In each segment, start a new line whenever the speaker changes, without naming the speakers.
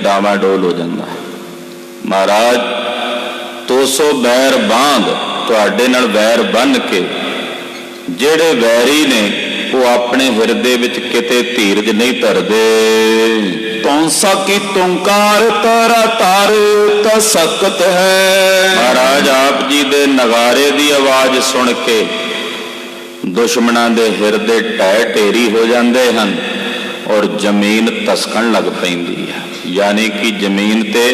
डामाडोल हो जाता। महाराज 200 बैर बांध तुहाडे नाल वैर बन के जेड़े वैरी ने वो अपने हिरदे विच किते धीरज नहीं धरदे। तौंसा की तुंकार तारा तारे ता सकत है। महाराज आप जी दे नगारे दी आवाज सुन के दुश्मनां दे हिरदे ढह ढेरी हो जाते हैं और जमीन धसकण लग पैंदी है। यानी कि जमीन ते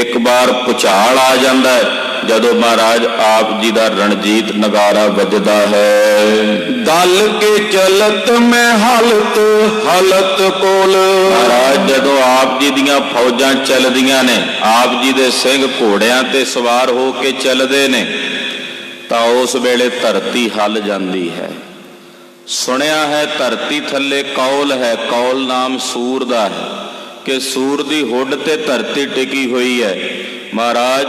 एक बार भुचाल आ जाता है जदों महाराज आप जी का रणजीत नगारा वजदा है। दल के चलत में हालत हालत कोल। महाराज जदों आप जी दियां फौजां चलदियां ने, आप जी दे सिंह घोड़ियां ते सवार हो के चलदे ने, तां उस वेले धरती हल जाती है। सुनिया है धरती थले कौल है, कौल नाम सूर दा है कि सूर दी हुड ते धरती टिकी हुई है। महाराज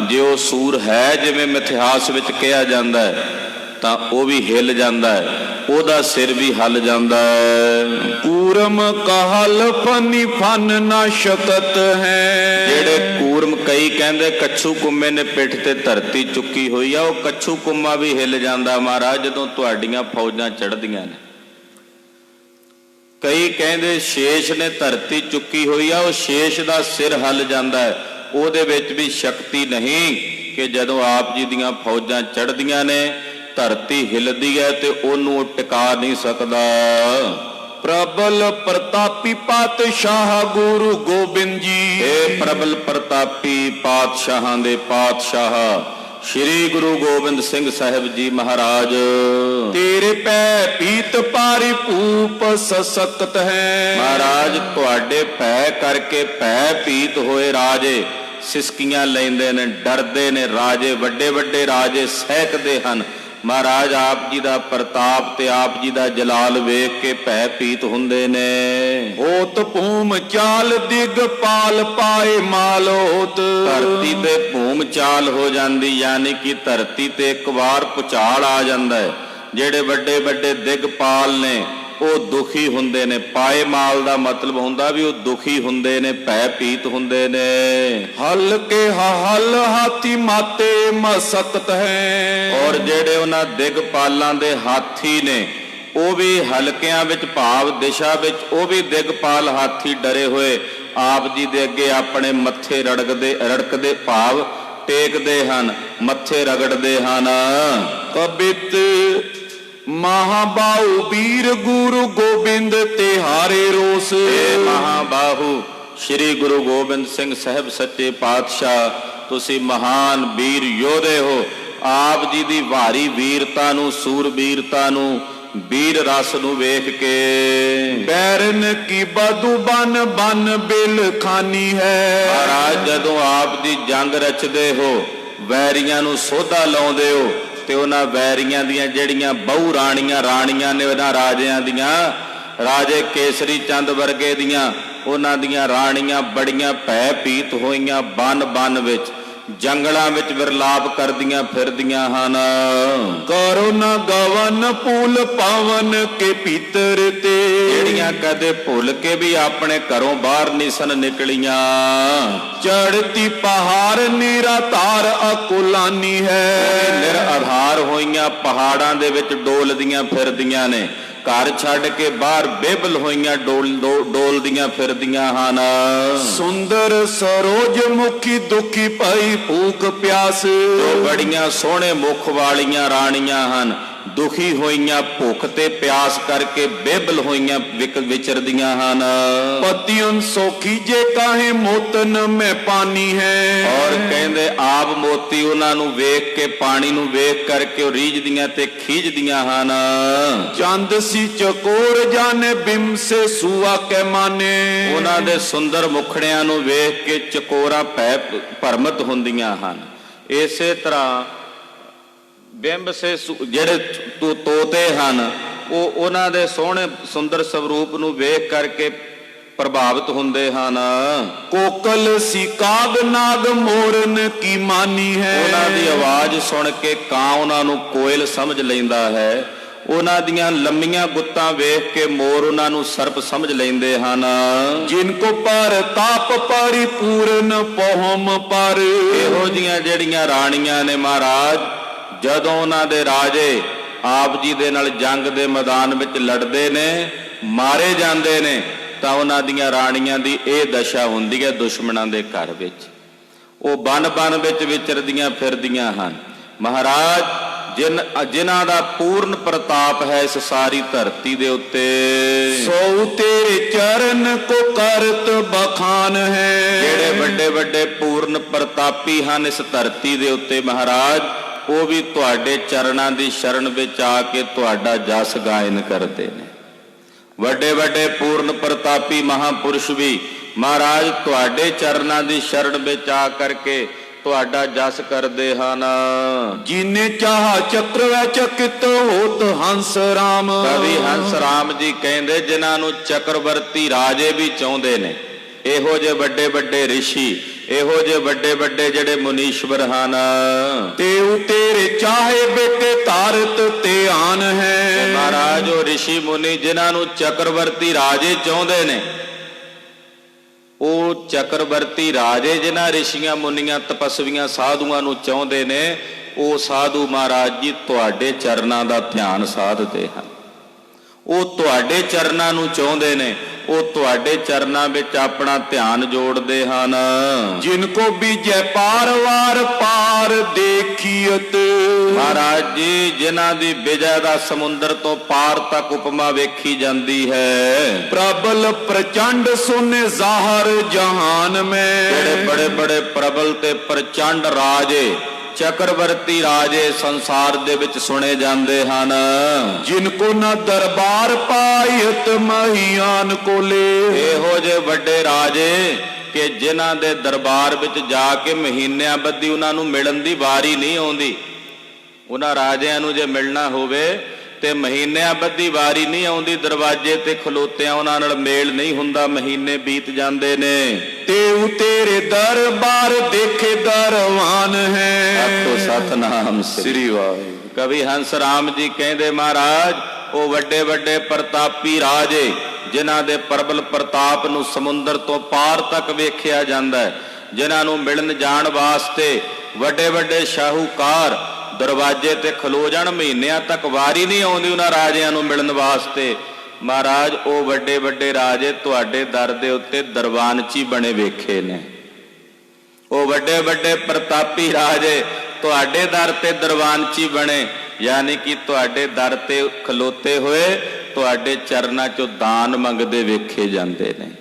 जो सूर है जिवें मिथिहास विच कहा जाता है तां वो भी हिल जाता है, ओदा सिर भी हल जाता है। कूरम कहल फनी फन ना शकत है। जेड़े कूरम कई कहंदे कच्छू कुम्मे ने पिठ ते धरती चुकी हुई है, वो कच्छू कुम्मा भी हिल जाता महाराज जदों तुहाडीआं फौजां चढ़दियां ने। कई कहंदे शेष ने धरती चुकी हुई है, वो शेष दा सिर हल जाता है, ਉਹਦੇ ਵਿੱਚ भी शक्ति नहीं कि जदों आप जी दियां फौजां चढ़दियां ने धरती हिलदी है तो उन्होंने टिका नहीं सकता। प्रबल प्रतापी पातशाह गुरु गोबिंद जी। प्रबल प्रतापी पातशाहां दे पातशाह श्री गुरु गोबिंद सिंह साहिब जी महाराज। तेरे पै पीत पारी भूप सशक्त है। महाराज तुहाडे पै करके पै पीत होए राजे सिसकियां लैंदे ने, डरदे ने राजे, वड्डे वड्डे राजे सहकदे हन। महाराज आप जी का प्रताप ते आप जी का जलाल वेख के भै पीत हुंदे ने। होत भूम चाल दिग पाल पाए माल होत। धरती ते भूम चाल हो जाती, यानी कि धरती ते एक बार भुचाल आ जाता है। जेड़े वड्डे वड्डे दिगपाल ने वो दुखी हुंदे ने। पाए माल का मतलब हुंदा भी वो दुखी हुंदे ने, भै पीत हुंदे ने। हल के हल हाथी माते मसकत है। और जेड़े उन्हां दिगपालां दे हाथी ने वो भी हलकियां विच भाव दिशा विच वो भी दिगपाल हाथी डरे हुए आप जी दे अगे अपने मत्थे रड़कदे भाव टेकदे हन, मत्थे रगड़दे हन। कबित महाबाहु वीर गुरु गोबिंद तिहारे रोस। महाबाहु श्री गुरु गोबिंद सिंह साहब सच्चे पातशाह तुसी महान वीर योधे हो। आप जी दी भारी वीरता नू, सूरबीरता नू, वीर रस नू वेख के बैरन की बदू बन बन बिल खानी है। महाराज जदों आप दी जंग रचदे हो, वैरियां नू सोधा लाउंदे हो ते उन्हां वैरियां दियां जड़ियां बहु राणियां ने उन्हां राजियां दियां, राजे केसरी चंद वर्गे दियां उन्हां दियां राणियां बड़ियां भै पीत होईयां बन बन विच। ਜੰਗਲਾਂ ਵਿੱਚ ਵਿਰਲਾਪ ਕਰਦੀਆਂ ਫਿਰਦੀਆਂ ਹਨ।
ਕਰੋ ਨਾ ਗਵਨ ਪੂਲ ਪਾਵਨ ਕੇ ਭੀਤਰ ਤੇ,
ਜਿਹੜੀਆਂ ਕਦੇ ਭੁੱਲ ਕੇ ਵੀ ਆਪਣੇ ਘਰੋਂ ਬਾਹਰ ਨਹੀਂ ਸਨ ਨਿਕਲੀਆਂ।
ਚੜਤੀ ਪਹਾੜ ਨਿਰਾਧਾਰ ਅਕੁਲਾਨੀ ਹੈ,
ਨਿਰਾਧਾਰ ਹੋਈਆਂ ਪਹਾੜਾਂ ਦੇ ਵਿੱਚ ਡੋਲਦੀਆਂ ਫਿਰਦੀਆਂ ਨੇ। ਘਰ ਛੱਡ ਕੇ ਬਾਹਰ ਬੇਬਲ ਹੋਈਆਂ ਡੋਲਦੀਆਂ ਫਿਰਦੀਆਂ ਹਨ।
ਸੁੰਦਰ ਸਰੋਜ ਮੁਖੀ ਦੁਖੀ ਪਈ ਭੂਖ ਪਿਆਸ,
ਜੋ ਬੜੀਆਂ ਸੋਹਣੇ ਮੁਖ ਵਾਲੀਆਂ ਰਾਣੀਆਂ ਹਨ, ਦੁਖੀ ਹੋਈਆਂ ਭੁੱਖ ਤੇ ਪਿਆਸ ਕਰਕੇ ਬੇਬਲ ਹੋਈਆਂ ਵਿਚਰਦੀਆਂ ਹਨ।
ਪਤੀਆਂ ਸੋਖੀ ਜੇ ਕਾਹੇ ਮੋਤਨ ਮੈਂ ਪਾਣੀ ਹੈ,
ਔਰ ਕਹਿੰਦੇ ਆਪ ਮੋਤੀ ਉਹਨਾਂ ਨੂੰ ਵੇਖ ਕੇ, ਪਾਣੀ ਨੂੰ ਵੇਖ ਕਰਕੇ ਉਹ ਰੀਝਦੀਆਂ ਤੇ ਖੀਝਦੀਆਂ ਹਨ।
ਚੰਦ ਸੀ ਚਕੋਰ ਜਾਣੇ ਬਿਮ ਸੇ ਸੁਆ ਕੇ ਮਾਨੇ,
ਉਹਨਾਂ ਦੇ ਸੁੰਦਰ ਮੁਖੜਿਆਂ ਨੂੰ ਵੇਖ ਕੇ ਚਕੋਰਾਂ ਭੈ ਭਰਮਤ ਹੁੰਦੀਆਂ ਹਨ। ਇਸੇ ਤਰ੍ਹਾਂ ਬਿੰਬ ਸੇ ਜਿਹੜੇ ਤੋਤੇ ਹਨ, ਉਹ ਉਹਨਾਂ ਦੇ ਸੋਹਣੇ ਸੁੰਦਰ ਸਵਰੂਪ ਨੂੰ ਵੇਖ ਕਰਕੇ ਪ੍ਰਭਾਵਿਤ ਹੁੰਦੇ ਹਨ।
ਕੋਕਲ ਸੀ ਕਾਗ ਨਾਗ ਮੋਰਨ ਕੀ ਮਾਨੀ ਹੈ,
ਉਹਨਾਂ ਦੀ ਆਵਾਜ਼ ਸੁਣ ਕੇ ਕਾਂ ਉਹਨਾਂ ਨੂੰ ਕੋਇਲ ਸਮਝ ਲੈਂਦਾ ਹੈ। ਉਹਨਾਂ ਦੀਆਂ ਲੰਮੀਆਂ ਗੁੱਤਾਂ ਵੇਖ ਕੇ ਮੋਰ ਉਹਨਾਂ ਨੂੰ ਸਰਪ ਸਮਝ ਲੈਂਦੇ ਹਨ।
ਜਿਨ ਕੋ ਪਰ ਤਾਪ ਪਰਿਪੂਰਨ ਪਹੁਮ ਪਰ,
ਇਹੋ ਜੀਆਂ ਜਿਹੜੀਆਂ ਰਾਣੀਆਂ ਨੇ ਮਹਾਰਾਜ, ਜਦੋਂ ਉਹਨਾਂ ਦੇ ਰਾਜੇ ਆਪ ਜੀ ਦੇ ਨਾਲ ਜੰਗ ਦੇ ਮੈਦਾਨ ਵਿੱਚ ਲੜਦੇ ਨੇ, ਮਾਰੇ ਜਾਂਦੇ ਨੇ, ਤਾਂ ਉਹਨਾਂ ਦੀਆਂ ਰਾਣੀਆਂ ਦੀ ਇਹ ਦਸ਼ਾ ਹੁੰਦੀ ਹੈ ਦੁਸ਼ਮਣਾਂ ਦੇ ਘਰ ਵਿੱਚ। ਉਹ ਬਨ ਵਿੱਚ ਵਿਚਰਦੀਆਂ ਫਿਰਦੀਆਂ ਹਨ। ਮਹਾਰਾਜ ਜਿਨ੍ਹਾਂ ਦਾ ਪੂਰਨ ਪ੍ਰਤਾਪ ਹੈ ਇਸ ਸਾਰੀ ਧਰਤੀ ਦੇ ਉੱਤੇ,
ਸੋ ਤੇਰੇ ਚਰਨ ਕੋ ਕਰਤ ਬਖਾਨ ਹੈ,
ਜਿਹੜੇ ਵੱਡੇ ਵੱਡੇ ਪੂਰਨ ਪ੍ਰਤਾਪੀ ਹਨ ਇਸ ਧਰਤੀ ਦੇ ਉੱਤੇ ਮਹਾਰਾਜ, ਉਹ ਵੀ ਤੁਹਾਡੇ ਚਰਨਾਂ ਦੀ ਸ਼ਰਨ ਵਿੱਚ ਆ ਕੇ ਤੁਹਾਡਾ ਜਸ ਗਾਇਨ ਕਰਦੇ ਨੇ। ਵੱਡੇ ਵੱਡੇ ਪੂਰਨ ਪ੍ਰਤਾਪੀ ਮਹਾਪੁਰਸ਼ ਵੀ ਮਹਾਰਾਜ ਤੁਹਾਡੇ ਚਰਨਾਂ ਦੀ ਸ਼ਰਨ ਵਿੱਚ ਆ ਕਰਕੇ ਤੁਹਾਡਾ ਜਸ ਕਰਦੇ ਹਨ।
ਜਿਨੇ ਚਾਹ ਚੱਕਰ ਵਿੱਚ ਚਕਿਤ ਹੋਤ ਹੰਸ ਰਾਮ,
ਕਵੀ ਹੰਸ ਰਾਮ ਜੀ ਕਹਿੰਦੇ ਜਿਨ੍ਹਾਂ ਨੂੰ ਚੱਕਰਵਰਤੀ ਰਾਜੇ ਵੀ ਚਾਹੁੰਦੇ ਨੇ। ਇਹੋ ਜਿਹੇ ਵੱਡੇ ਵੱਡੇ ਰਿਸ਼ੀ, ਇਹੋ ਜਿਹੇ ਵੱਡੇ ਵੱਡੇ ਜਿਹੜੇ ਮੁਨੀਸ਼ਵਰ ਹਨ,
ਤੇ ਤੇਰੇ ਚਾਹੇ ਬੇਟੇ ਧਾਰਤ ਧਿਆਨ ਹੈ।
ਮਹਾਰਾਜ ਉਹ ਰਿਸ਼ੀ ਮੁਨੀ ਜਿਨ੍ਹਾਂ ਨੂੰ ਚੱਕਰਵਰਤੀ ਰਾਜੇ ਚਾਹੁੰਦੇ ਨੇ, ਉਹ ਚੱਕਰਵਰਤੀ ਰਾਜੇ ਜਿਨ੍ਹਾਂ ਰਿਸ਼ੀਆਂ ਮੁਨੀਆਂ ਤਪਸਵੀਆਂ ਸਾਧੂਆਂ ਨੂੰ ਚਾਹੁੰਦੇ ਨੇ, ਉਹ ਸਾਧੂ ਮਹਾਰਾਜ ਜੀ ਤੁਹਾਡੇ ਚਰਨਾਂ ਦਾ ਧਿਆਨ ਸਾਧਦੇ ਹਨ। ਉਹ ਤੁਹਾਡੇ ਚਰਨਾਂ ਨੂੰ ਚਾਹੁੰਦੇ ਨੇ, ਉਹ ਤੁਹਾਡੇ ਚਰਨਾਂ ਵਿੱਚ ਆਪਣਾ ਧਿਆਨ ਜੋੜਦੇ ਹਨ।
ਜਿਨ ਕੋ ਬੀਜੈ ਪਾਰ ਵਾਰ ਪਾਰ ਦੇਖੀਅਤ,
ਮਹਾਰਾਜ ਜੀ ਜਿਨ੍ਹਾਂ ਦੀ ਵਿਜੈ ਦਾ ਸਮੁੰਦਰ ਤੋਂ ਪਾਰ ਤੱਕ ਉਪਮਾ ਵੇਖੀ ਜਾਂਦੀ ਹੈ।
ਪ੍ਰਬਲ ਪ੍ਰਚੰਡ ਸੁਨੇ ਜ਼ਾਹਰ ਜਹਾਨ ਮੈਂ,
ਜਿਹੜੇ ਬੜੇ ਬੜੇ ਪ੍ਰਬਲ ਤੇ ਪ੍ਰਚੰਡ ਰਾਜੇ, ਚੱਕਰਵਰਤੀ ਰਾਜੇ ਸੰਸਾਰ ਦੇ ਵਿੱਚ ਸੁਣੇ ਜਾਂਦੇ ਹਨ।
ਜਿਨ ਕੋ ਨਾ ਦਰਬਾਰ ਪਾਇਤ ਮਹੀਆਨ ਕੋਲੇ,
ਇਹੋ ਜਿਹੇ ਵੱਡੇ ਰਾਜੇ ਕਿ ਜਿਨ੍ਹਾਂ ਦੇ ਦਰਬਾਰ ਵਿੱਚ ਜਾ ਕੇ ਮਹੀਨਿਆਂ ਬੱਧੀ ਉਹਨਾਂ ਨੂੰ ਮਿਲਣ ਦੀ ਵਾਰੀ ਨਹੀਂ ਆਉਂਦੀ। ਉਹਨਾਂ ਰਾਜਿਆਂ ਨੂੰ ਜੇ ਮਿਲਣਾ ਹੋਵੇ ਤੇ ਮਹੀਨਿਆਂ ਬੱਧੀ ਵਾਰੀ ਨਹੀਂ ਆਉਂਦੀ, ਦਰਵਾਜ਼ੇ ਤੇ ਖਲੋਤਿਆਂ ਉਹਨਾਂ ਨਾਲ ਮੇਲ ਨਹੀਂ ਹੁੰਦਾ, ਮਹੀਨੇ ਬੀਤ ਜਾਂਦੇ ਨੇ।
ਤੇ ਤੇਰੇ ਦਰਬਾਰ ਦੇਖੇ ਦਰਵਾਨ ਹੈ।
ਆਖੋ ਸਤਨਾਮ ਸ੍ਰੀ ਵਾਹਿਗੁਰੂ। ਕਵੀ ਹੰਸ ਰਾਮ ਜੀ ਕਹਿੰਦੇ ਮਹਾਰਾਜ ਉਹ ਵੱਡੇ ਵੱਡੇ ਪ੍ਰਤਾਪੀ ਰਾਜੇ ਜਿਨ੍ਹਾਂ ਦੇ ਪ੍ਰਬਲ ਪ੍ਰਤਾਪ ਨੂੰ ਸਮੁੰਦਰ ਤੋਂ ਪਾਰ ਤੱਕ ਵੇਖਿਆ ਜਾਂਦਾ ਹੈ, ਜਿਨ੍ਹਾਂ ਨੂੰ ਮਿਲਣ ਜਾਣ ਵਾਸਤੇ ਵੱਡੇ ਵੱਡੇ ਸ਼ਾਹੂਕਾਰ ਦਰਵਾਜ਼ੇ ਤੇ ਖਲੋ ਜਾਣ, ਮਹੀਨਿਆਂ ਤੱਕ ਵਾਰੀ ਨਹੀਂ ਆਉਂਦੀ ਉਹਨਾਂ ਰਾਜਿਆਂ ਨੂੰ ਮਿਲਣ ਵਾਸਤੇ। ਮਹਾਰਾਜ ਉਹ ਵੱਡੇ ਵੱਡੇ ਰਾਜੇ ਤੁਹਾਡੇ ਦਰ ਦੇ ਉੱਤੇ ਦਰਬਾਨਚੀ ਬਣੇ ਵੇਖੇ ਨੇ। ਉਹ ਵੱਡੇ ਵੱਡੇ ਪ੍ਰਤਾਪੀ ਰਾਜੇ ਤੁਹਾਡੇ ਦਰ ਤੇ ਦਰਬਾਨਚੀ ਬਣੇ, ਯਾਨੀ ਕਿ ਤੁਹਾਡੇ ਦਰ ਤੇ ਖਲੋਤੇ ਹੋਏ ਤੁਹਾਡੇ ਚਰਨਾਂ ਚੋਂ ਦਾਨ ਮੰਗਦੇ ਵੇਖੇ ਜਾਂਦੇ ਨੇ।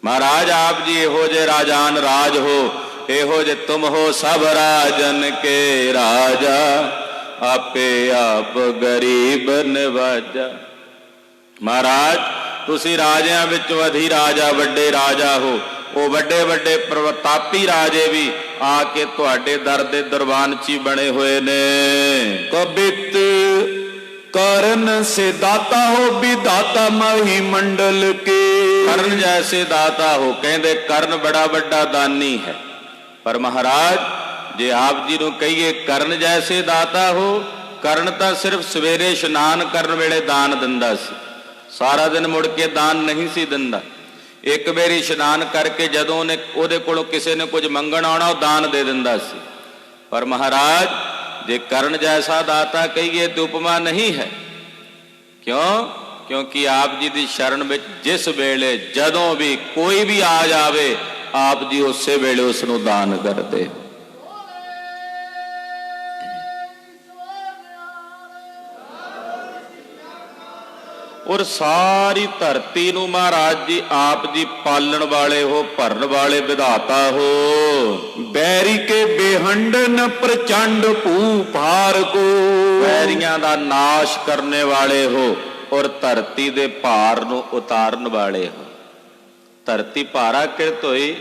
ਮਹਾਰਾਜ ਆਪ ਜੀ ਇਹੋ ਜਿਹੇ ਰਾਜਾਨ ਰਾਜ ਹੋ, ਇਹੋ ਜੇ ਤੁਮ ਹੋ ਸਭ ਰਾਜਨ ਕੇ ਰਾਜਾ, ਆਪੇ ਆਪ ਗਰੀਬ ਨਿਵਾਜਾ। ਮਹਾਰਾਜ ਤੁਸੀਂ ਰਾਜਿਆਂ ਵਿੱਚੋਂ ਅਧੀ ਰਾਜਾ, ਵੱਡੇ ਰਾਜਾ ਹੋ। ਉਹ ਵੱਡੇ ਵੱਡੇ ਪ੍ਰਤਾਪੀ ਰਾਜੇ ਵੀ ਆ ਕੇ ਤੁਹਾਡੇ ਦਰ ਦੇ ਦਰਬਾਨਚੀ ਬਣੇ ਹੋਏ ਨੇ।
ਕਬਿਤ ਕਰਨ ਸੇ ਦਾਤਾ ਹੋ ਵਿਦਾਤਾ ਮਹੀ ਮੰਡਲ ਕੇ,
ਕਰਨ ਜੈਸੇ ਦਾਤਾ ਹੋ, ਕਹਿੰਦੇ ਕਰਨ ਬੜਾ ਵੱਡਾ ਦਾਨੀ ਹੈ। ਪਰ ਮਹਾਰਾਜ ਜੇ ਆਪ ਜੀ ਨੂੰ ਕਹੀਏ ਕਰਨ ਜੈਸੇ ਦਾਤਾ ਹੋ, ਕਰਨ ਤਾਂ ਸਿਰਫ ਸਵੇਰੇ ਇਸ਼ਨਾਨ ਕਰਨ ਵੇਲੇ ਦਾਨ ਦਿੰਦਾ ਸੀ, ਸਾਰਾ ਦਿਨ ਮੁੜ ਕੇ ਦਾਨ ਨਹੀਂ ਸੀ ਦਿੰਦਾ। ਇੱਕ ਵਾਰੀ ਇਸ਼ਨਾਨ ਕਰਕੇ ਜਦੋਂ ਉਹਦੇ ਕੋਲੋਂ ਕਿਸੇ ਨੇ ਕੁਝ ਮੰਗਣ ਆਉਣਾ, ਉਹ ਦਾਨ ਦੇ ਦਿੰਦਾ ਸੀ। ਪਰ ਮਹਾਰਾਜ ਜੇ ਕਰਨ ਜੈਸਾ ਦਾਤਾ ਕਹੀਏ ਤੇ ਉਪਮਾ ਨਹੀਂ ਹੈ। ਕਿਉਂ? ਕਿਉਂਕਿ ਆਪ ਜੀ ਦੀ ਸ਼ਰਨ ਵਿੱਚ ਜਿਸ ਵੇਲੇ ਜਦੋਂ ਵੀ ਕੋਈ ਵੀ ਆ ਜਾਵੇ, ਆਪ ਜੀ ਉਸੇ ਵੇਲੇ ਉਸ ਨੂੰ ਦਾਨ ਕਰਦੇ। ਔਰ ਸਾਰੀ ਧਰਤੀ ਨੂੰ ਮਹਾਰਾਜ ਜੀ ਆਪ ਜੀ ਪਾਲਣ ਵਾਲੇ ਹੋ, ਭਰਨ ਵਾਲੇ ਵਿਧਾਤਾ ਹੋ।
ਬੈਰੀ ਕੇ ਬੇਹੰਡਨ ਪ੍ਰਚੰਡ ਭੂਪਾਰ ਕੋ,
ਵੈਰੀਆਂ ਦਾ ਨਾਸ਼ ਕਰਨੇ ਵਾਲੇ ਹੋ ਔਰ ਧਰਤੀ ਦੇ ਭਾਰ ਨੂੰ ਉਤਾਰਨ ਵਾਲੇ ਹੋ। ਧਰਤੀ ਭਾਰਾ ਕਿਰਤ ਹੋਈ,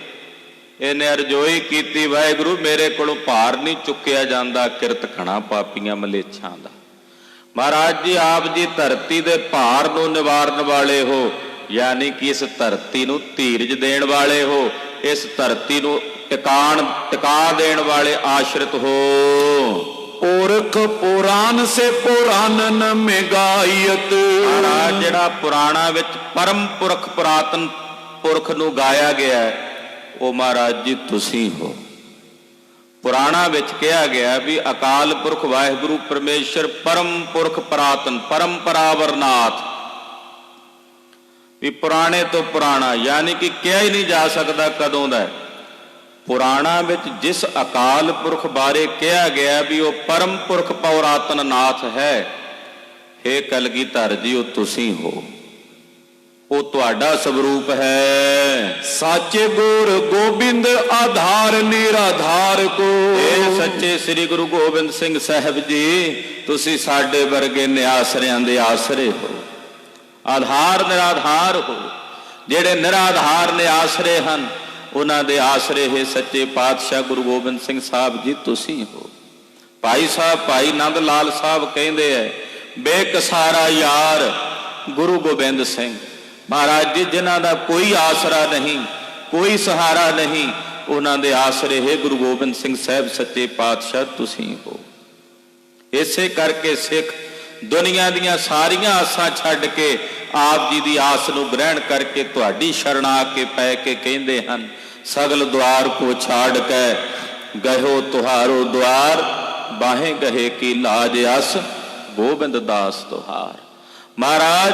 ਇਹਨੇ ਅਰਜ਼ੋਈ ਕੀਤੀ, ਵਾਹਿਗੁਰੂ ਮੇਰੇ ਕੋਲੋਂ ਭਾਰ ਨਹੀਂ ਚੁੱਕਿਆ ਜਾਂਦਾ, ਕਿਰਤ ਘਣਾ ਪਾਪੀਆਂ ਮਲੇਛਾਂ ਦਾ। ਮਹਾਰਾਜ ਜੀ ਆਪ ਜੀ ਧਰਤੀ ਦੇ ਭਾਰ ਨੂੰ ਨਿਵਾਰਨ ਵਾਲੇ ਹੋ, ਯਾਨੀ ਕਿ ਇਸ ਧਰਤੀ ਨੂੰ ਧੀਰਜ ਦੇਣ ਵਾਲੇ ਹੋ, ਇਸ ਧਰਤੀ ਨੂੰ ਟਿਕਾ ਦੇਣ ਵਾਲੇ ਆਸ਼ਰਿਤ ਹੋ।
ਪੁਰਖ ਪੁਰਾਨ ਸੇ ਪੁਰਾਨਨ ਮੇਗਾਇਤ,
ਮਹਾਰਾਜ ਜਿਹੜਾ ਪੁਰਾਣਾ ਵਿੱਚ ਪਰਮ ਪੁਰਖ ਪੁਰਾਤਨ ਪੁਰਖ ਨੂੰ ਗਾਇਆ ਗਿਆ ਹੈ, ਉਹ ਮਹਾਰਾਜ ਜੀ ਤੁਸੀਂ ਹੋ। ਪੁਰਾਣਾ ਵਿੱਚ ਕਿਹਾ ਗਿਆ ਵੀ ਅਕਾਲ ਪੁਰਖ ਵਾਹਿਗੁਰੂ ਪਰਮੇਸ਼ਰ ਪਰਮ ਪੁਰਖ ਪੁਰਾਤਨ ਪਰੰਪਰਾਵਰਨਾਥ, ਵੀ ਪੁਰਾਣੇ ਤੋਂ ਪੁਰਾਣਾ, ਯਾਨੀ ਕਿ ਕਿਹਾ ਹੀ ਨਹੀਂ ਜਾ ਸਕਦਾ ਕਦੋਂ ਦਾ। ਪੁਰਾਣਾ ਵਿੱਚ ਜਿਸ ਅਕਾਲ ਪੁਰਖ ਬਾਰੇ ਕਿਹਾ ਗਿਆ ਵੀ ਉਹ ਪਰਮ ਪੁਰਖ ਪੁਰਾਤਨ ਨਾਥ ਹੈ, ਹੇ ਕਲਗੀਧਰ ਜੀ ਉਹ ਤੁਸੀਂ ਹੋ, ਉਹ ਤੁਹਾਡਾ ਸਵਰੂਪ ਹੈ।
ਸਾਚੇ ਗੁਰ ਗੋਬਿੰਦ ਆਧਾਰ ਨਿਰਾਧਾਰ ਕੋ,
ਇਹ ਸੱਚੇ ਸ੍ਰੀ ਗੁਰੂ ਗੋਬਿੰਦ ਸਿੰਘ ਸਾਹਿਬ ਜੀ ਤੁਸੀਂ ਸਾਡੇ ਵਰਗੇ ਨਿਆਸਰਿਆਂ ਦੇ ਆਸਰੇ ਹੋ, ਆਧਾਰ ਨਿਰਾਧਾਰ ਹੋ। ਜਿਹੜੇ ਨਿਰਾਧਾਰ ਨਿਆਸਰੇ ਹਨ ਉਹਨਾਂ ਦੇ ਆਸਰੇ ਹੈ ਸੱਚੇ ਪਾਤਸ਼ਾਹ ਗੁਰੂ ਗੋਬਿੰਦ ਸਿੰਘ ਸਾਹਿਬ ਜੀ ਤੁਸੀਂ ਹੋ। ਭਾਈ ਸਾਹਿਬ ਭਾਈ ਨੰਦ ਲਾਲ ਸਾਹਿਬ ਕਹਿੰਦੇ ਐ, ਬੇਕਸਾਰਾ ਯਾਰ ਗੁਰੂ ਗੋਬਿੰਦ ਸਿੰਘ ਮਹਾਰਾਜ ਜੀ, ਜਿਨ੍ਹਾਂ ਦਾ ਕੋਈ ਆਸਰਾ ਨਹੀਂ, ਕੋਈ ਸਹਾਰਾ ਨਹੀਂ, ਉਹਨਾਂ ਦੇ ਆਸਰੇ ਹੈ ਗੁਰੂ ਗੋਬਿੰਦ ਸਿੰਘ ਸਾਹਿਬ ਸੱਚੇ ਪਾਤਸ਼ਾਹ ਤੁਸੀਂ ਹੋ। ਇਸੇ ਕਰਕੇ ਸਿੱਖ ਦੁਨੀਆ ਦੀਆਂ ਸਾਰੀਆਂ ਆਸਾਂ ਛੱਡ ਕੇ ਆਪ ਜੀ ਦੀ ਆਸ ਨੂੰ ਗ੍ਰਹਿਣ ਕਰਕੇ ਤੁਹਾਡੀ ਸ਼ਰਨ ਆ ਕੇ ਪੈ ਕੇ ਕਹਿੰਦੇ ਹਨ, ਸਗਲ ਦੁਆਰ ਕੋ ਛਾੜ ਕੇ ਗਇਓ ਤੁਹਾਰੋ ਦੁਆਰ, ਬਾਹੇ ਗਹੇ ਕੀ ਲਾਜ ਅਸ ਗੋਬਿੰਦ ਦਾਸ ਤੁਹਾਰ। ਮਹਾਰਾਜ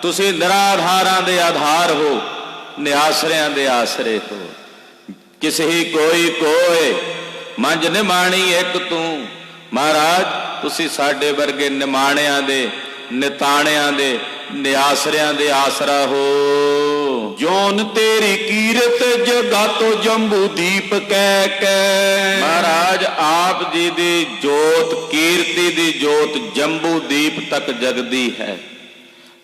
ਤੁਸੀਂ ਨਿਰਾਧਾਰਾਂ ਦੇ ਆਧਾਰ ਹੋ, ਨਿਆਸਰਿਆਂ ਦੇ ਆਸਰੇ ਹੋ। ਕਿਸੇ ਹੀ ਕੋਈ ਕੋਏ ਮੰਝ ਨਿਮਾਣੀ ਇੱਕ ਤੂੰ, ਮਹਾਰਾਜ ਤੁਸੀਂ ਸਾਡੇ ਵਰਗੇ ਨਿਮਾਣਿਆਂ ਦੇ, ਨਿਤਾਣਿਆਂ ਦੇ, ਨਿਆਸਰਿਆਂ ਦੇ ਆਸਰਾ ਹੋ।
ਜੋਨ ਤੇਰੀ ਕੀਰਤ ਜਗਾਤੋ ਜੰਬੂ ਦੀਪ ਕਹਿ ਕੇ,
ਮਹਾਰਾਜ ਆਪ ਜੀ ਦੀ ਜੋਤ, ਕੀਰਤੀ ਦੀ ਜੋਤ ਜੰਬੂ ਦੀਪ ਤੱਕ ਜਗਦੀ ਹੈ।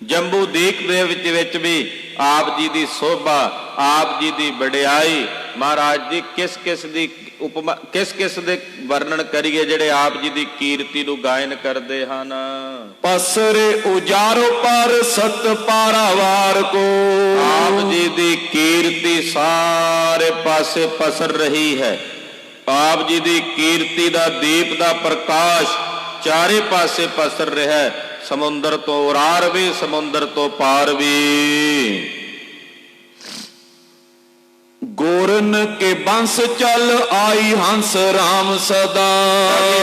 ਜੰਬੂ ਦੀਪ ਦੇ ਵਿੱਚ ਵੀ ਆਪ ਜੀ ਦੀ ਸੋਭਾ, ਆਪ ਜੀ ਦੀ ਵਡਿਆਈ। ਮਹਾਰਾਜ ਜੀ ਕਿਸ ਕਿਸ ਦੀ ਉਪਮਾ, ਕਿਸ ਕਿਸ ਦੇ ਵਰਣਨ ਕਰੀਏ ਜਿਹੜੇ ਆਪ ਜੀ ਦੀ ਕੀਰਤੀ ਨੂੰ ਗਾਇਨ ਕਰਦੇ ਹਨ।
ਪਸਰੇ ਉਜਾਰੋ ਪਰ ਸਤ ਪਾਰਾਵਾਰ ਕੋ,
ਆਪ ਜੀ ਦੀ ਕੀਰਤੀ ਸਾਰੇ ਪਾਸੇ ਪਸਰ ਰਹੀ ਹੈ। ਆਪ ਜੀ ਦੀ ਕੀਰਤੀ ਦਾ ਦੀਪ ਦਾ ਪ੍ਰਕਾਸ਼ ਚਾਰੇ ਪਾਸੇ ਪਸਰ ਰਿਹਾ ਹੈ, ਸਮੁੰਦਰ ਤੋਂ ਉਰਾਰ ਵੀ, ਸਮੁੰਦਰ ਤੋਂ ਪਾਰ ਵੀ।
ਗੋਰਨ ਕੇ ਬੰਸ ਚੱਲ ਆਈ ਹੰਸ ਰਾਮ ਸਦਾ,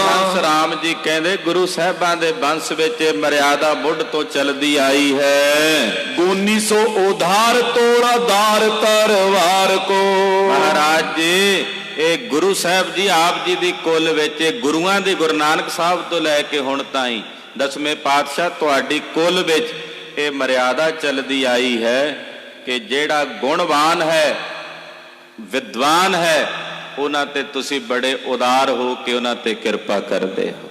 ਹੰਸ ਰਾਮ ਜੀ ਕਹਿੰਦੇ ਗੁਰੂ ਸਾਹਿਬਾਂ ਦੇ ਬੰਸ ਵਿੱਚ ਮਰਿਆਦਾ ਮੁੱਢ ਤੋਂ ਚੱਲਦੀ ਆਈ ਹੈ।
ਗੋਨੀ ਸੋ ਉਧਾਰ ਤੋੜਾ ਦਾਰ ਤਰਵਾਰ ਕੋ,
ਮਹਾਰਾਜ ਜੀ ਇਹ ਗੁਰੂ ਸਾਹਿਬ ਜੀ ਆਪ ਜੀ ਦੀ ਕੁੱਲ ਵਿੱਚ ਗੁਰੂਆਂ ਦੇ, ਗੁਰੂ ਨਾਨਕ ਸਾਹਿਬ ਤੋਂ ਲੈ ਕੇ ਹੁਣ ਤਾਈਂ ਦਸਵੇਂ ਪਾਤਸ਼ਾਹ ਤੁਹਾਡੀ ਕੁੱਲ ਵਿੱਚ ਇਹ ਮਰਿਆਦਾ ਚੱਲਦੀ ਆਈ ਹੈ ਕਿ ਜਿਹੜਾ ਗੁਣਵਾਨ ਹੈ, ਵਿਦਵਾਨ ਹੈ, ਉਹਨਾਂ ਤੇ ਤੁਸੀਂ ਬੜੇ ਉਦਾਰ ਹੋ ਕੇ ਉਹਨਾਂ ਤੇ ਕਿਰਪਾ ਕਰਦੇ ਹੋ।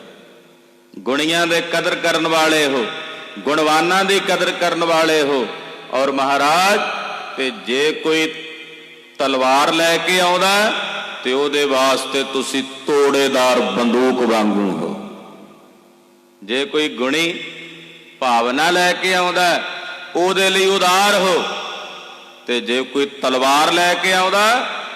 ਗੁਣੀਆਂ ਦੇ ਕਦਰ ਕਰਨ ਵਾਲੇ ਹੋ, ਗੁਣਵਾਨਾਂ ਦੀ ਕਦਰ ਕਰਨ ਵਾਲੇ ਹੋ। ਔਰ ਮਹਾਰਾਜ ਤੇ ਜੇ ਕੋਈ ਤਲਵਾਰ ਲੈ ਕੇ ਆਉਂਦਾ ਤੇ ਉਹਦੇ ਵਾਸਤੇ ਤੁਸੀਂ ਤੋੜੇਦਾਰ ਬੰਦੂਕ ਵਾਂਗੂ ਹੋ। ਜੇ ਕੋਈ ਗੁਣੀ ਭਾਵਨਾ ਲੈ ਕੇ ਆਉਂਦਾ ਉਹਦੇ ਲਈ ਉਦਾਰ ਹੋ, ਤੇ ਜੇ ਕੋਈ ਤਲਵਾਰ ਲੈ ਕੇ ਆਉਂਦਾ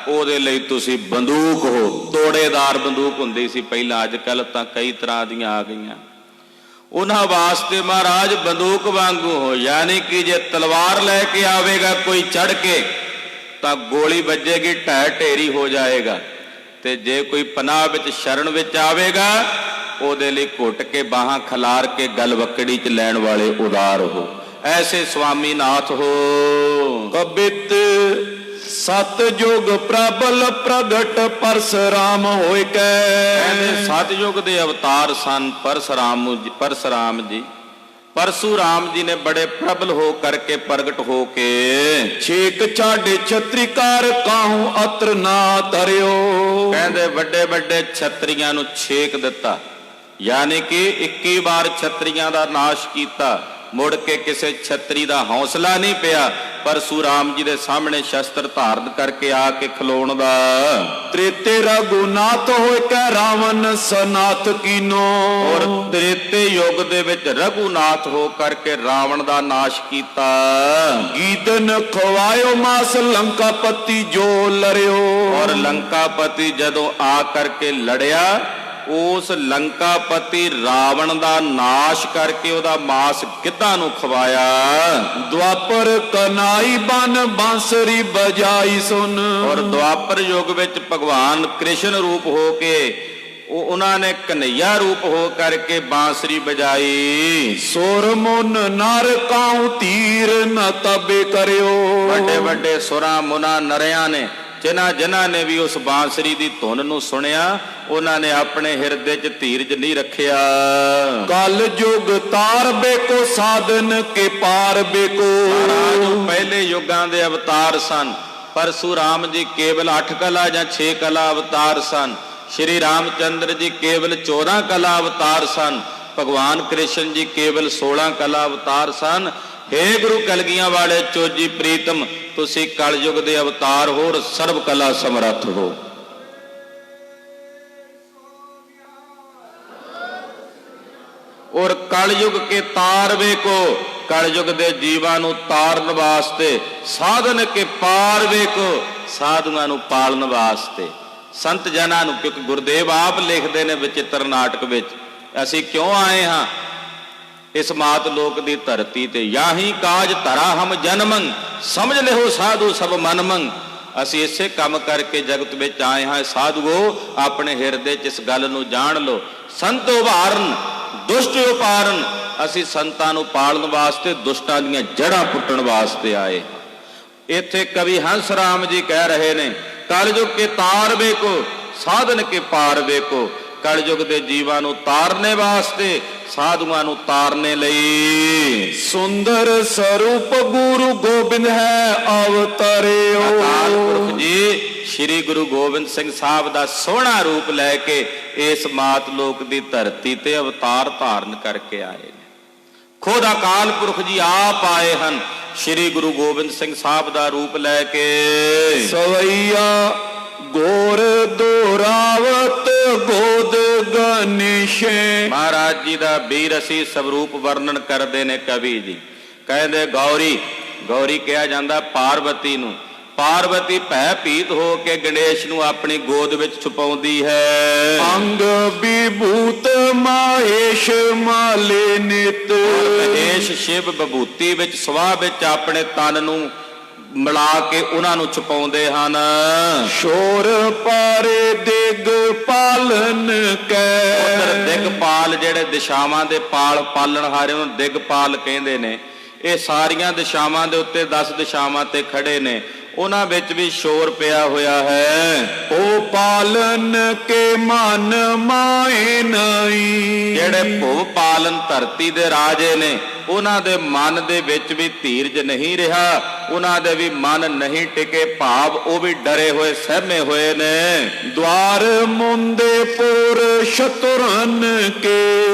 ਉਹਦੇ ਲਈ ਤੁਸੀਂ ਬੰਦੂਕ ਹੋ। ਤੋੜੇਦਾਰ ਬੰਦੂਕ ਹੁੰਦੀ ਸੀ ਪਹਿਲਾਂ, ਅੱਜ ਕੱਲ ਤਾਂ ਕਈ ਤਰ੍ਹਾਂ ਦੀਆਂ ਆ ਗਈਆਂ। ਉਹਨਾਂ ਵਾਸਤੇ ਮਹਾਰਾਜ ਬੰਦੂਕ ਵਾਂਗੂ ਹੋ, ਯਾਨੀ ਕਿ ਜੇ ਤਲਵਾਰ ਲੈ ਕੇ ਆਵੇਗਾ ਕੋਈ ਚੜ ਕੇ ਤਾਂ ਗੋਲੀ ਵੱਜੇਗੀ, ਢਹਿ ਢੇਰੀ ਹੋ ਜਾਏਗਾ। ਤੇ ਜੇ ਕੋਈ ਪਨਾਹ ਵਿੱਚ ਸ਼ਰਨ ਵਿੱਚ ਆਵੇਗਾ ਉਹਦੇ ਲਈ ਘੁੱਟ ਕੇ ਬਾਹਾਂ ਖਿਲਾਰ ਕੇ ਗਲਵੱਕੜੀ 'ਚ ਲੈਣ ਵਾਲੇ ਉਦਾਰ ਹੋ। ਐਸੇ ਸੁਆਮੀ ਨਾਥ ਹੋ।
ਕਬਿਤ ਸਤਜੁਗ ਪ੍ਰਬਲ ਪ੍ਰਗਟ ਪਰਸਰਾਮ ਹੋਇ ਕੈ।
ਕਹਿੰਦੇ ਸਤਜੁਗ ਦੇ ਅਵਤਾਰ ਸਨ ਪਰਸਰਾਮ ਜੀ। ਪਰਸੂਰਾਮ ਜੀ ਨੇ ਬੜੇ ਪ੍ਰਬਲ ਹੋ ਕਰਕੇ ਪ੍ਰਗਟ ਹੋ ਕੇ
ਛੇਕ ਛਾੜੇ ਛਤਰੀਕਾਰ ਕਾਹੂ ਅਤਰ ਨਾ ਤਰਿਓ।
ਕਹਿੰਦੇ ਵੱਡੇ ਵੱਡੇ ਛਤਰੀਆਂ ਨੂੰ ਛੇਕ ਦਿੱਤਾ, ਯਾਨੀ ਕਿ 21 ਵਾਰ ਛਤਰੀਆਂ ਦਾ ਨਾਸ਼ ਕੀਤਾ। ਮੁੜ ਕੇ ਕਿਸੇ ਛਤਰੀ ਦਾ ਹੌਸਲਾ ਨਹੀਂ ਪਿਆ ਪਰਸੂਰਾਮ ਜੀ ਦੇ ਸਾਹਮਣੇ ਸ਼ਸਤਰ ਧਾਰਨ ਕਰਕੇ ਆ ਕੇ ਖਲੋਣ ਦਾ।
ਤ੍ਰੇਤੇ ਰਘੁਨਾਥ ਹੋਇ ਕੈ ਰਾਵਣ ਸਨਾਥ ਕੀਨੋ।
ਔਰ ਤ੍ਰੇਤੇ ਯੁੱਗ ਦੇ ਵਿੱਚ ਰਘੁਨਾਥ ਹੋ ਕਰਕੇ ਰਾਵਣ ਦਾ ਨਾਸ਼ ਕੀਤਾ।
ਗੀਦਨ ਖਵਾਇਓ ਮਾਸ ਲੰਕਾਪਤੀ ਜੋ ਲਰਿਓ।
ਔਰ ਲੰਕਾਪਤੀ ਜਦੋਂ ਆ ਕਰਕੇ ਲੜਿਆ, ਉਸ ਲੰਕਾਪਤੀ ਰਾਵਣ ਦਾ ਨਾਸ਼ ਕਰਕੇ ਉਹਦਾ ਮਾਸ ਗਿੱਧਾਂ ਨੂੰ ਖਵਾਇਆ।
ਦੁਆਪਰ ਕਨਾਈ ਬਨ ਬਾਂਸਰੀ ਬਜਾਈ ਸੁਨ।
ਔਰ ਦੁਆਪਰ ਯੁੱਗ ਵਿੱਚ ਭਗਵਾਨ ਕ੍ਰਿਸ਼ਨ ਰੂਪ ਹੋ ਕੇ ਉਹਨਾਂ ਨੇ ਕਨਈਆ ਰੂਪ ਹੋ ਕਰਕੇ ਬਾਂਸਰੀ ਬਜਾਈ।
ਸੁਰ ਮੁਨ ਨਰ ਕਾਉ ਤੀਰ ਨ ਤਬੇ ਕਰਿਓ।
ਵੱਡੇ ਵੱਡੇ ਸੁਰਾਂ ਮੁਨਾਂ ਨਰਿਆਂ ਨੇ ਜਿਨ੍ਹਾਂ ਨੇ ਵੀ ਉਸ ਬਾਂਸਰੀ ਦੀ ਧੁਨ ਨੂੰ ਸੁਣਿਆ, ਉਹਨਾਂ ਨੇ ਆਪਣੇ ਹਿਰਦੇ 'ਚ ਧੀਰਜ ਨਹੀਂ ਰੱਖਿਆ।
ਕਲ ਯੁਗ ਤਾਰ ਬੇਕੋ ਸਾਧਨ ਕੇ ਪਾਰ ਬੇਕੋ।
ਮਹਾਰਾਜ ਪਹਿਲੇ ਯੁੱਗਾਂ ਦੇ ਅਵਤਾਰ ਸਨ। ਪਰਸੂਰਾਮ ਜੀ ਕੇਵਲ 8 ਕਲਾ ਜਾਂ 6 ਕਲਾ ਅਵਤਾਰ ਸਨ। ਸ਼੍ਰੀ ਰਾਮਚੰਦਰ ਜੀ ਕੇਵਲ 14 ਕਲਾ ਅਵਤਾਰ ਸਨ। ਭਗਵਾਨ ਕ੍ਰਿਸ਼ਨ ਜੀ ਕੇਵਲ 16 ਕਲਾ ਅਵਤਾਰ ਸਨ। ਹੇ ਗੁਰੂ ਕਲਗੀਆਂ ਵਾਲੇ ਚੋਜੀ ਪ੍ਰੀਤਮ, ਤੁਸੀਂ ਕਲਯੁਗ ਦੇ ਅਵਤਾਰ ਹੋ, ਸਰਬ ਕਲਾ ਸਮਰੱਥ ਹੋ। ਔਰ ਕਲਯੁਗ ਕੇ ਤਾਰ ਵੇਖੋ, ਕਲਯੁਗ ਦੇ ਜੀਵਾਂ ਨੂੰ ਤਾਰਨ ਵਾਸਤੇ, ਸਾਧਨ ਕੇ ਪਾਰ ਵੇਖੋ, ਸਾਧੂਆਂ ਨੂੰ ਪਾਲਣ ਵਾਸਤੇ, ਸੰਤ ਜਨਾਂ ਨੂੰ। ਕਿਉਂਕਿ ਗੁਰਦੇਵ ਆਪ ਲਿਖਦੇ ਨੇ ਵਿਚਿੱਤਰ ਨਾਟਕ ਵਿੱਚ, ਅਸੀਂ ਕਿਉਂ ਆਏ ਹਾਂ ਇਸ ਮਾਤ ਲੋਕ ਦੀ ਧਰਤੀ ਤੇ। ਯਾਹੀ ਕਾਜ ਧਰਾ ਹਮ ਜਨਮੰ, ਸਮਝ ਲਿਓ ਸਾਧੂ ਸਭ ਮਨ ਮੰਗ। ਅਸੀਂ ਇਸੇ ਕੰਮ ਕਰਕੇ ਜਗਤ ਵਿੱਚ ਆਏ ਹਾਂ। ਸਾਧੂਓ ਆਪਣੇ ਹਿਰਦੇ 'ਚ ਇਸ ਗੱਲ ਨੂੰ ਜਾਣ ਲਓ, ਸੰਤ ਉਭਾਰਨ ਦੁਸ਼ਟ ਉਪਾਰਨ। ਅਸੀਂ ਸੰਤਾਂ ਨੂੰ ਪਾਲਣ ਵਾਸਤੇ, ਦੁਸ਼ਟਾਂ ਦੀਆਂ ਜੜ੍ਹਾਂ ਪੁੱਟਣ ਵਾਸਤੇ ਆਏ। ਇੱਥੇ ਕਵੀ ਹੰਸ ਰਾਮ ਜੀ ਕਹਿ ਰਹੇ ਨੇ, ਕਲਯੁਗ ਕੇ ਤਾਰ ਵੇਖੋ, ਸਾਧਨ ਕੇ ਪਾਰ ਵੇਖੋ। ਕਲਯੁਗ ਦੇ ਜੀਵਾਂ ਨੂੰ ਤਾਰਨੇ ਵਾਸਤੇ, ਸਾਧੂਆਂ ਨੂੰ ਤਾਰਨੇ ਲਈ
ਸੁੰਦਰ ਸਰੂਪ ਗੁਰੂ ਗੋਬਿੰਦ ਹੈ ਅਵਤਰਿਓ।
ਅਕਾਲ ਪੁਰਖ ਜੀ ਸ੍ਰੀ ਗੁਰੂ ਗੋਬਿੰਦ ਸਿੰਘ ਸਾਹਿਬ ਦਾ ਸੋਹਣਾ ਰੂਪ ਲੈ ਕੇ ਇਸ ਮਾਤ ਲੋਕ ਦੀ ਧਰਤੀ ਤੇ ਅਵਤਾਰ ਧਾਰਨ ਕਰਕੇ ਆਏ ਨੇ। ਖੁਦ ਅਕਾਲ ਪੁਰਖ ਜੀ ਆਪ ਆਏ ਹਨ ਸ੍ਰੀ ਗੁਰੂ ਗੋਬਿੰਦ ਸਿੰਘ ਸਾਹਿਬ ਦਾ ਰੂਪ ਲੈ ਕੇ।
ਸਵਈਆ ਗੋਰ ਦੋਰਾਵਤ ਗੋਦ ਗਨੇਸ਼ੇ।
ਮਹਾਰਾਜ ਜੀ ਦਾ ਵੀਰ ਅਸੀਂ ਸਵਰੂਪ ਵਰਣਨ ਕਰਦੇ ਨੇ ਕਵੀ ਜੀ। ਕਹਿੰਦੇ ਗੌਰੀ ਕਿਹਾ ਜਾਂਦਾ ਪਾਰਵਤੀ ਨੂੰ। ਪਾਰਵਤੀ ਭੈ ਭੀਤ ਹੋ ਕੇ ਗਣੇਸ਼ ਨੂੰ ਆਪਣੀ ਗੋਦ ਵਿੱਚ ਛੁਪਾਉਂਦੀ ਹੈ।
ਅੰਗ ਵਿਭੂਤ ਮਾਹੇਸ਼ ਮਾਲੇ ਨਿਤ।
ਮਹੇਸ਼ ਸ਼ਿਵ ਵਿਭੂਤੀ ਵਿੱਚ ਸਵਾਹ ਵਿੱਚ ਆਪਣੇ ਤਨ ਨੂੰ ਮਿਲਾ ਕੇ ਉਹਨਾਂ ਨੂੰ ਛੁਪਾਉਂਦੇ ਹਨ।
ਸ਼ੋਰ ਪਾਰੇ ਦਿਗ ਪਾਲਨ ਕੈ।
ਉਧਰ ਦਿਗਪਾਲ ਜਿਹੜੇ ਦਿਸ਼ਾਵਾਂ ਦੇ ਪਾਲਣਹਾਰੇ ਨੂੰ ਦਿਗਪਾਲ ਕਹਿੰਦੇ ਨੇ। ਇਹ ਸਾਰੀਆਂ ਦਿਸ਼ਾਵਾਂ ਦੇ ਉੱਤੇ 10 ਦਿਸ਼ਾਵਾਂ ਤੇ ਖੜੇ ਨੇ, ਉਹਨਾਂ ਵਿੱਚ ਵੀ ਸ਼ੋਰ ਪਿਆ ਹੋਇਆ ਹੈ।
ਉਹ ਪਾਲਨ ਕੇ ਮਨ ਮਾਏ ਨਹੀਂ।
ਜਿਹੜੇ ਭੁਵ ਪਾਲਨ ਧਰਤੀ ਦੇ ਰਾਜੇ ਨੇ, ਉਹਨਾਂ ਦੇ ਮਨ ਦੇ ਵਿੱਚ ਵੀ ਧੀਰਜ ਨਹੀਂ ਰਿਹਾ, ਉਹਨਾਂ ਦੇ ਵੀ ਮਨ ਨਹੀਂ ਟਿਕੇ, ਭਾਵ ਉਹ ਵੀ ਡਰੇ ਹੋਏ ਸਹਿਮੇ ਹੋਏ ਨੇ।
ਦਵਾਰ ਮੁੰਦੇ ਪੁਰ ਸ਼ਤੁਰਨ ਕੇ।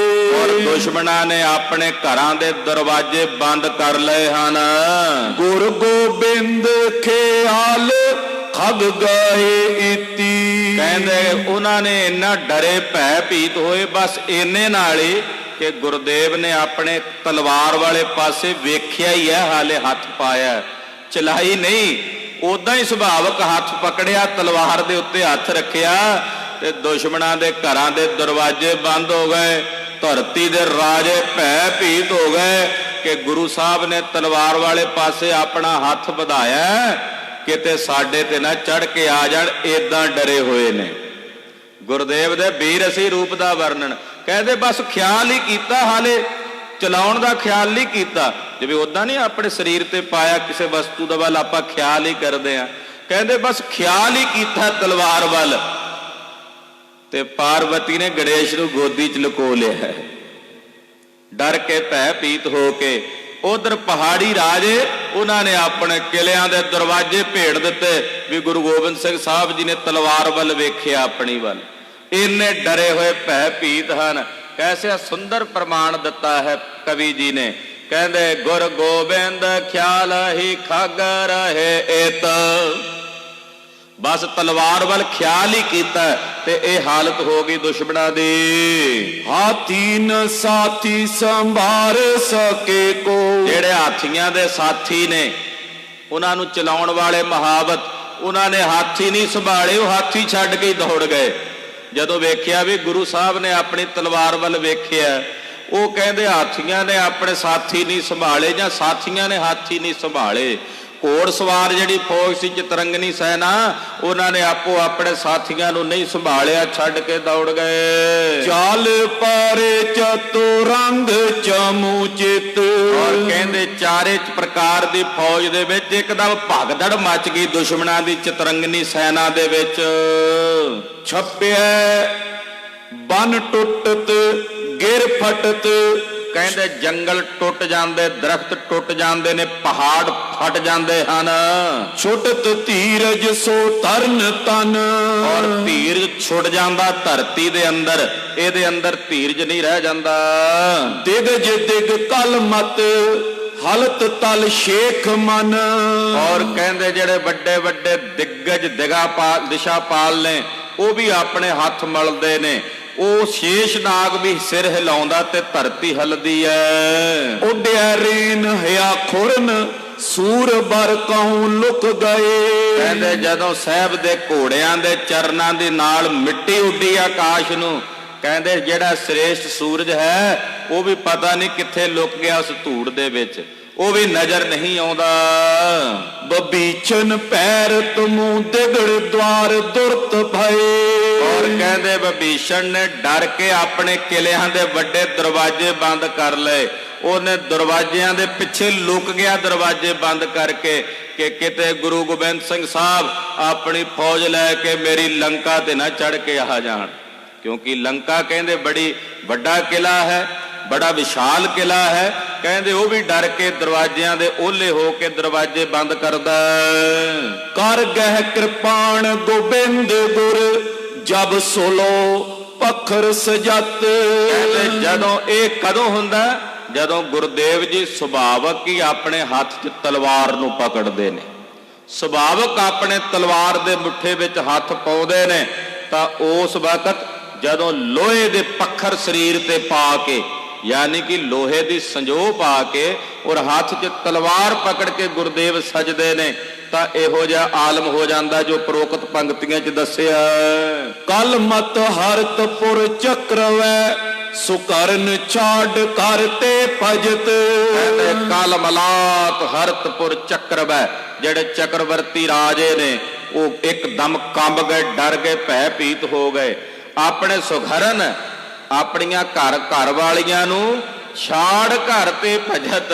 ਔਰ ਦੁਸ਼ਮਣਾਂ ਨੇ ਆਪਣੇ ਘਰਾਂ ਦੇ ਦਰਵਾਜ਼ੇ ਬੰਦ ਕਰ ਲਏ ਹਨ।
ਗੁਰ ਗੋਬਿੰਦ ਖਿਆਲ ਖਗ ਗਏ ਇਤੀ।
ਕਹਿੰਦੇ ਉਹਨਾਂ ਨੇ ਇੰਨਾ ਡਰੇ ਭੈ ਭੀਤ ਹੋਏ, ਬਸ ਇੰਨੇ ਨਾਲ ਹੀ ਕਿ ਗੁਰਦੇਵ ਨੇ ਆਪਣੇ ਤਲਵਾਰ ਵਾਲੇ ਪਾਸੇ ਵੇਖਿਆ ਹੀ ਹੈ, ਹਾਲੇ ਹੱਥ ਪਾਇਆ, ਚਲਾਈ ਨਹੀਂ। ਉਦਾਂ ਹੀ ਸੁਭਾਵਕ ਹੱਥ ਪਕੜਿਆ, ਤਲਵਾਰ ਦੇ ਉੱਤੇ ਹੱਥ ਰੱਖਿਆ ਤੇ ਦੁਸ਼ਮਣਾਂ ਦੇ ਘਰਾਂ ਦੇ ਦਰਵਾਜ਼ੇ ਬੰਦ ਹੋ ਗਏ। ਧਰਤੀ ਦੇ ਰਾਜੇ ਭੈ ਭੀਤ ਹੋ ਗਏ ਕਿ ਗੁਰੂ ਸਾਹਿਬ ਨੇ ਤਲਵਾਰ ਵਾਲੇ ਪਾਸੇ ਆਪਣਾ ਹੱਥ ਵਧਾਇਆ, ਕਿਤੇ ਸਾਡੇ ਤੇ ਨਾ ਚੜ ਕੇ ਆ ਜਾਣ, ਏਦਾਂ ਡਰੇ ਹੋਏ ਨੇ। ਗੁਰਦੇਵ ਦੇ ਵੀਰ ਅਸੀਂ ਰੂਪ ਦਾ ਵਰਣਨ ਕਹਿੰਦੇ ਬਸ ਖਿਆਲ ਹੀ ਕੀਤਾ, ਹਾਲੇ ਚਲਾਉਣ ਦਾ ਖਿਆਲ ਨਹੀਂ ਕੀਤਾ। ਜਿਵੇਂ ਉਦਾਂ ਨਹੀਂ ਆਪਣੇ ਸਰੀਰ ਤੇ ਪਾਇਆ ਕਿਸੇ ਵਸਤੂ ਦਾ ਵੱਲ ਆਪਾਂ ਖਿਆਲ ਹੀ ਕਰਦੇ ਆ, ਕਹਿੰਦੇ ਬਸ ਖਿਆਲ ਹੀ ਕੀਤਾ ਤਲਵਾਰ ਵੱਲ, ਤੇ ਪਾਰਵਤੀ ਨੇ ਗਣੇਸ਼ ਨੂੰ ਗੋਦੀ 'ਚ ਲੁਕੋ ਲਿਆ, ਡਰ ਕੇ ਭੈ ਭੀਤ ਹੋ ਕੇ। ਉਧਰ ਪਹਾੜੀ ਰਾਜੇ ਉਹਨਾਂ ਨੇ ਆਪਣੇ ਕਿਲਿਆਂ ਦੇ ਦਰਵਾਜ਼ੇ ਭੇੜ ਦਿੱਤੇ ਵੀ ਗੁਰੂ ਗੋਬਿੰਦ ਸਿੰਘ ਸਾਹਿਬ ਜੀ ਨੇ ਤਲਵਾਰ ਵੱਲ ਵੇਖਿਆ, ਆਪਣੀ ਵੱਲ, ਇੰਨੇ ਡਰੇ ਹੋਏ ਭੈ ਭੀਤ ਹਨ। ਕੈਸੇ ਸੁੰਦਰ ਪ੍ਰਮਾਣ ਦਿੱਤਾ ਹੈ ਕਵੀ ਜੀ ਨੇ, ਕਹਿੰਦੇ ਗੁਰ ਗੋਬਿੰਦ ਖਿਆਲ ਹੀ ਖਗ ਰਹੇ ਏਤ, ਬਸ ਤਲਵਾਰ ਵੱਲ ਖਿਆਲ ਹੀ ਕੀਤਾ ਤੇ ਇਹ ਹਾਲਤ ਹੋ ਗਈ ਦੁਸ਼ਮਣਾਂ ਦੀ।
ਹਾਥੀ ਨ ਸਾਥੀ ਸੰਭਾਰ ਸਕੇ ਕੋ,
ਜਿਹੜੇ ਹਾਥੀਆਂ ਦੇ ਸਾਥੀ ਨੇ, ਉਹਨਾਂ ਨੂੰ ਚਲਾਉਣ ਵਾਲੇ ਮਹਾਵਤ, ਉਹਨਾਂ ਨੇ ਹਾਥੀ ਨਹੀਂ ਸੰਭਾਲੇ, ਉਹ ਹਾਥੀ ਛੱਡ ਕੇ ਦੌੜ ਗਏ। ਜਦੋਂ ਵੇਖਿਆ ਵੀ ਗੁਰੂ ਸਾਹਿਬ ਨੇ ਆਪਣੀ ਤਲਵਾਰ ਵੱਲ ਵੇਖਿਆ, ਉਹ ਕਹਿੰਦੇ ਹਾਥੀਆਂ ਨੇ ਆਪਣੇ ਸਾਥੀ ਨਹੀਂ ਸੰਭਾਲੇ ਜਾਂ ਸਾਥੀਆਂ ਨੇ ਹਾਥੀ ਨਹੀਂ ਸੰਭਾਲੇ। ਘੋੜ ਸਵਾਰ ਜਿਹੜੀ ਫੌਜ ਸੀ ਚਤਰੰਗਨੀ ਸੈਨਾ, ਉਹਨਾਂ ਨੇ ਆਪੋ ਆਪਣੇ ਸਾਥੀਆਂ ਨੂੰ ਨਹੀਂ ਸੰਭਾਲਿਆ, ਛੱਡ ਕੇ ਦੌੜ ਗਏ।
ਚਾਲ ਪਾਰੇ ਚਤੁਰੰਗ ਚਮੂਚਿਤ,
ਔਰ ਕਹਿੰਦੇ ਚਾਰੇ ਪ੍ਰਕਾਰ ਦੀ ਫੌਜ ਦੇ ਵਿੱਚ ਇੱਕਦਮ ਭਗਦੜ ਮਚ ਗਈ ਦੁਸ਼ਮਣਾਂ ਦੀ ਚਤਰੰਗਨੀ ਸੈਨਾ ਦੇ ਵਿੱਚ।
ਛੱਪਿਆ ਬਨ ਟੁੱਟਤ ਗਿਰ ਫਟਤ,
ਕਹਿੰਦੇ ਜੰਗਲ ਟੁੱਟ ਜਾਂਦੇ, ਦਰਖਤ ਟੁੱਟ ਜਾਂਦੇ ਨੇ, ਪਹਾੜ ਫਟ ਜਾਂਦੇ ਹਨ।
ਛੁੱਟਤ ਧੀਰਜ ਸੋ ਤਰਨ ਤਨ,
ਔਰ ਧੀਰਜ ਛੁੱਟ ਜਾਂਦਾ ਧਰਤੀ ਦੇ ਅੰਦਰ, ਇਹਦੇ ਅੰਦਰ ਧੀਰਜ ਨਹੀਂ ਰਹਿ ਜਾਂਦਾ।
ਦਿਗਜ ਦਿਗ ਕਲ ਮਤ ਹਲਤ ਤਲ ਸ਼ੇਖ ਮਨ,
ਔਰ ਕਹਿੰਦੇ ਜਿਹੜੇ ਵੱਡੇ ਵੱਡੇ ਦਿੱਗਜ ਦਿਸ਼ਾਪਾਲ ਨੇ, ਉਹ ਵੀ ਆਪਣੇ ਹੱਥ ਮਲਦੇ ਨੇ। ਉਹ ਸ਼ੇਸ਼ ਨਾਗ ਵੀ ਸਿਰ ਹਿਲਾਉਂਦਾ ਤੇ ਧਰਤੀ ਹਲਦੀ ਐ।
ਉੱਡਿਆ ਰੇਨ ਹਿਆ ਖੁਰਨ ਸੂਰ ਬਰ ਕਹੂੰ ਲੁਕ ਗਏ,
ਕਹਿੰਦੇ ਜਦੋਂ ਸਾਹਿਬ ਦੇ ਘੋੜਿਆਂ ਦੇ ਚਰਨਾਂ ਦੇ ਨਾਲ ਮਿੱਟੀ ਉੱਡੀ ਆਕਾਸ਼ ਨੂੰ, ਕਹਿੰਦੇ ਜਿਹੜਾ ਸ੍ਰੇਸ਼ਟ ਸੂਰਜ ਹੈ ਉਹ ਵੀ ਪਤਾ ਨਹੀਂ ਕਿੱਥੇ ਲੁਕ ਗਿਆ ਉਸ ਧੂੜ ਦੇ ਵਿੱਚ, ਉਹ ਵੀ ਨਜ਼ਰ ਨਹੀਂ ਆਉਂਦਾ। ਬਬੀਚਨ ਪੈਰ ਤੁਮੂ ਦਿਗੜ ਦਵਾਰ ਦੁਰਤ ਭਏ,
ਔਰ
ਕਹਿੰਦੇ ਬਬੀਸ਼ਣ ਨੇ ਡਰ ਕੇ ਆਪਣੇ ਕਿਲਿਆਂ ਦੇ ਵੱਡੇ ਦਰਵਾਜ਼ੇ ਬੰਦ ਕਰ ਲਏ। ਉਹਨੇ ਦਰਵਾਜ਼ਿਆਂ ਦੇ ਪਿੱਛੇ ਲੁਕ ਗਿਆ, ਦਰਵਾਜ਼ੇ ਬੰਦ ਕਰਕੇ, ਕਿ ਕਿਤੇ ਗੁਰੂ ਗੋਬਿੰਦ ਸਿੰਘ ਸਾਹਿਬ ਆਪਣੀ ਫੌਜ ਲੈ ਕੇ ਮੇਰੀ ਲੰਕਾ ਤੇ ਨਾ ਚੜ ਕੇ ਆ ਜਾਣ। ਕਿਉਂਕਿ ਲੰਕਾ ਕਹਿੰਦੇ ਬੜੀ ਵੱਡਾ ਕਿਲਾ ਹੈ, ਬੜਾ ਵਿਸ਼ਾਲ ਕਿਲਾ ਹੈ। ਕਹਿੰਦੇ ਉਹ ਵੀ ਡਰ ਕੇ ਦਰਵਾਜ਼ਿਆਂ ਦੇ ਓਹਲੇ ਹੋ ਕੇ ਦਰਵਾਜ਼ੇ ਬੰਦ ਕਰਦਾ।
ਕਰ ਗਹਿ ਕਿਰਪਾਨ ਗੋਬਿੰਦ ਗੁਰ ਜਬ ਸੋਲੋ ਪੱਖਰ ਸਜਤ,
ਕਹਿੰਦੇ ਜਦੋਂ ਇਹ ਕਦੋਂ ਹੁੰਦਾ, ਜਦੋਂ ਗੁਰਦੇਵ ਜੀ ਸੁਭਾਵਕ ਹੀ ਆਪਣੇ ਹੱਥ 'ਚ ਤਲਵਾਰ ਨੂੰ ਪਕੜਦੇ ਨੇ, ਸੁਭਾਵਕ ਆਪਣੇ ਤਲਵਾਰ ਦੇ ਮੁੱਠੇ ਵਿੱਚ ਹੱਥ ਪਾਉਂਦੇ ਨੇ, ਤਾਂ ਉਸ ਵਕਤ ਜਦੋਂ ਲੋਹੇ ਦੇ ਪੱਖਰ ਸਰੀਰ ਤੇ ਪਾ ਕੇ, ਯਾਨੀ ਕਿ ਲੋਹੇ ਦੀ ਸੰਜੋਹ ਪਾ ਕੇ ਔਰ ਹੱਥ 'ਚ ਤਲਵਾਰ ਪਕੜ ਕੇ ਗੁਰਦੇਵ ਸਜਦੇ ਨੇ, ਤਾਂ ਇਹੋ ਜਿਹਾ ਆਲਮ ਹੋ ਜਾਂਦਾ ਜੋ ਪ੍ਰੋਕਤ ਪੰਕਤੀਆਂ 'ਚ ਦੱਸਿਆ।
ਕਲ ਮਤ ਹਰਤਪੁਰ ਚੱਕਰਵੈ ਸੁਕਰਨ ਛਾੜ ਕਰਤੇ ਭਜਤ,
ਕਲ ਮਲਾਤ ਹਰਤਪੁਰ ਚੱਕਰਵੈ, ਜਿਹੜੇ ਚੱਕਰਵਰਤੀ ਰਾਜੇ ਨੇ ਉਹ ਇੱਕਦਮ ਕੰਬ ਗਏ, ਡਰ ਗਏ, ਭੈ ਭੀਤ ਹੋ ਗਏ। ਆਪਣੇ ਸੁਖਰਨ ਆਪਣੀਆਂ ਘਰ ਵਾਲੀਆਂ ਨੂੰ ਛਾੜ ਘਰ ਤੇ ਭਜਤ,